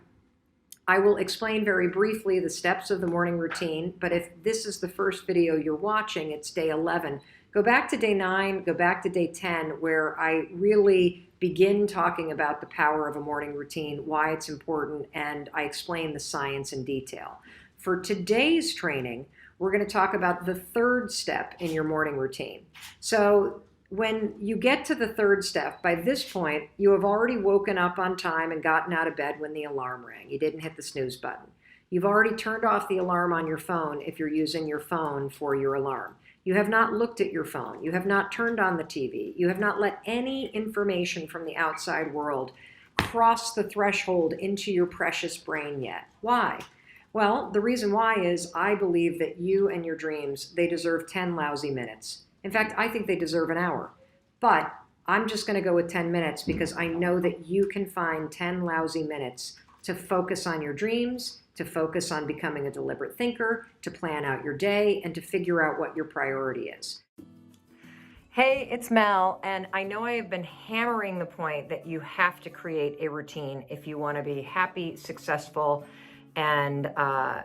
I will explain very briefly the steps of the morning routine, but if this is the first video you're watching, it's day 11. Go back to day 9, go back to day 10, where I really begin talking about the power of a morning routine, why it's important, and I explain the science in detail. For today's training, we're going to talk about the third step in your morning routine. So when you get to the third step, by this point, you have already woken up on time and gotten out of bed when the alarm rang. You didn't hit the snooze button. You've already turned off the alarm on your phone if you're using your phone for your alarm. You have not looked at your phone. You have not turned on the TV. You have not let any information from the outside world cross the threshold into your precious brain yet. Why? Well, the reason why is I believe that you and your dreams, they deserve 10 lousy minutes. In fact, I think they deserve an hour. But I'm just going to go with 10 minutes because I know that you can find 10 lousy minutes to focus on your dreams, to focus on becoming a deliberate thinker, to plan out your day, and to figure out what your priority is. Hey, it's Mel, and I know I have been hammering the point that you have to create a routine if you want to be happy, successful, and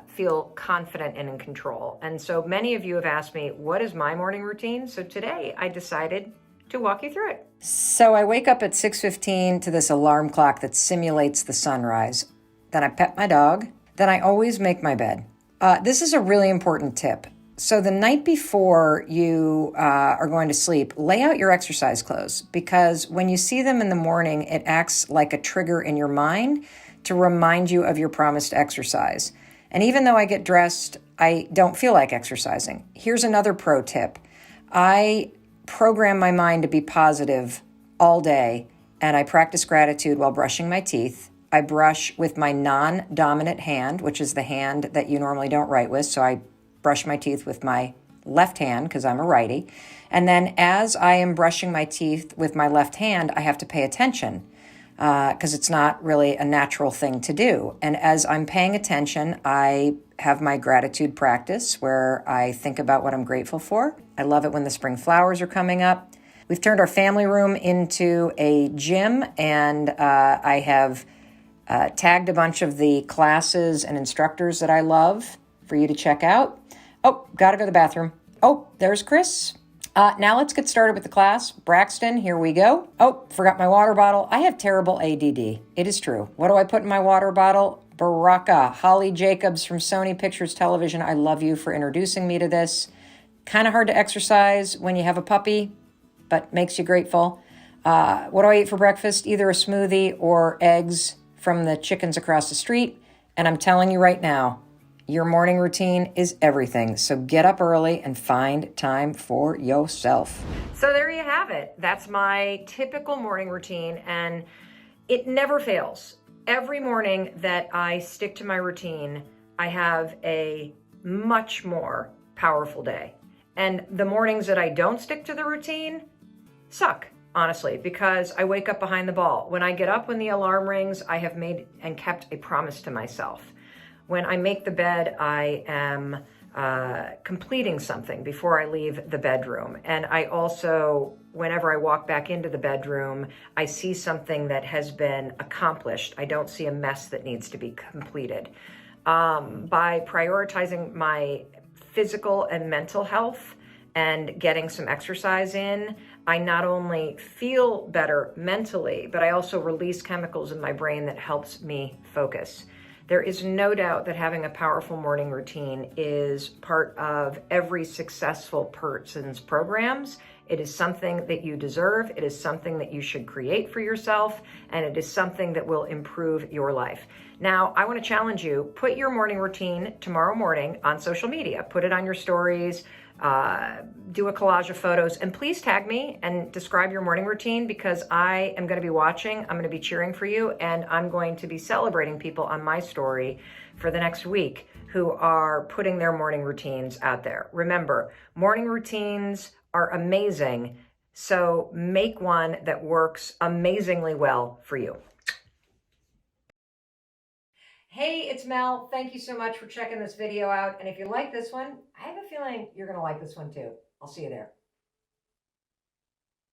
feel confident and in control. And so many of you have asked me, what is my morning routine? So today I decided to walk you through it. So I wake up at 6:15 to this alarm clock that simulates the sunrise. Then I pet my dog. Then I always make my bed. This is a really important tip. So the night before you are going to sleep, lay out your exercise clothes, because when you see them in the morning, it acts like a trigger in your mind to remind you of your promised exercise. And even though I get dressed, I don't feel like exercising. Here's another pro tip. I program my mind to be positive all day, and I practice gratitude while brushing my teeth. I brush with my non-dominant hand, which is the hand that you normally don't write with. So I brush my teeth with my left hand because I'm a righty. And then as I am brushing my teeth with my left hand, I have to pay attention because it's not really a natural thing to do. And as I'm paying attention, I have my gratitude practice where I think about what I'm grateful for. I love it when the spring flowers are coming up. We've turned our family room into a gym, and I have tagged a bunch of the classes and instructors that I love for you to check out. Oh, gotta go to the bathroom. Oh, there's Chris. Now let's get started with the class. Braxton, here we go. Oh, forgot my water bottle. I have terrible ADD. It is true. What do I put in my water bottle? Baraka. Holly Jacobs from Sony Pictures Television. I love you for introducing me to this. Kind of hard to exercise when you have a puppy, but makes you grateful. What do I eat for breakfast? Either a smoothie or eggs from the chickens across the street. And I'm telling you right now, your morning routine is everything. So get up early and find time for yourself. So there you have it. That's my typical morning routine, and it never fails. Every morning that I stick to my routine, I have a much more powerful day. And the mornings that I don't stick to the routine suck, honestly, because I wake up behind the ball. When I get up when the alarm rings, I have made and kept a promise to myself. When I make the bed, I am completing something before I leave the bedroom. And I also, whenever I walk back into the bedroom, I see something that has been accomplished. I don't see a mess that needs to be completed. By prioritizing my physical and mental health and getting some exercise in, I not only feel better mentally, but I also release chemicals in my brain that helps me focus. There is no doubt that having a powerful morning routine is part of every successful person's programs. It is something that you deserve. It is something that you should create for yourself, and it is something that will improve your life. Now, I want to challenge you, put your morning routine tomorrow morning on social media. Put it on your stories, do a collage of photos, and please tag me and describe your morning routine, because I am going to be watching, I'm going to be cheering for you, and I'm going to be celebrating people on my story for the next week who are putting their morning routines out there. Remember, morning routines are amazing, so make one that works amazingly well for you. Hey, it's Mel. Thank you so much for checking this video out. And if you like this one, I have a feeling you're going to like this one too. I'll see you there.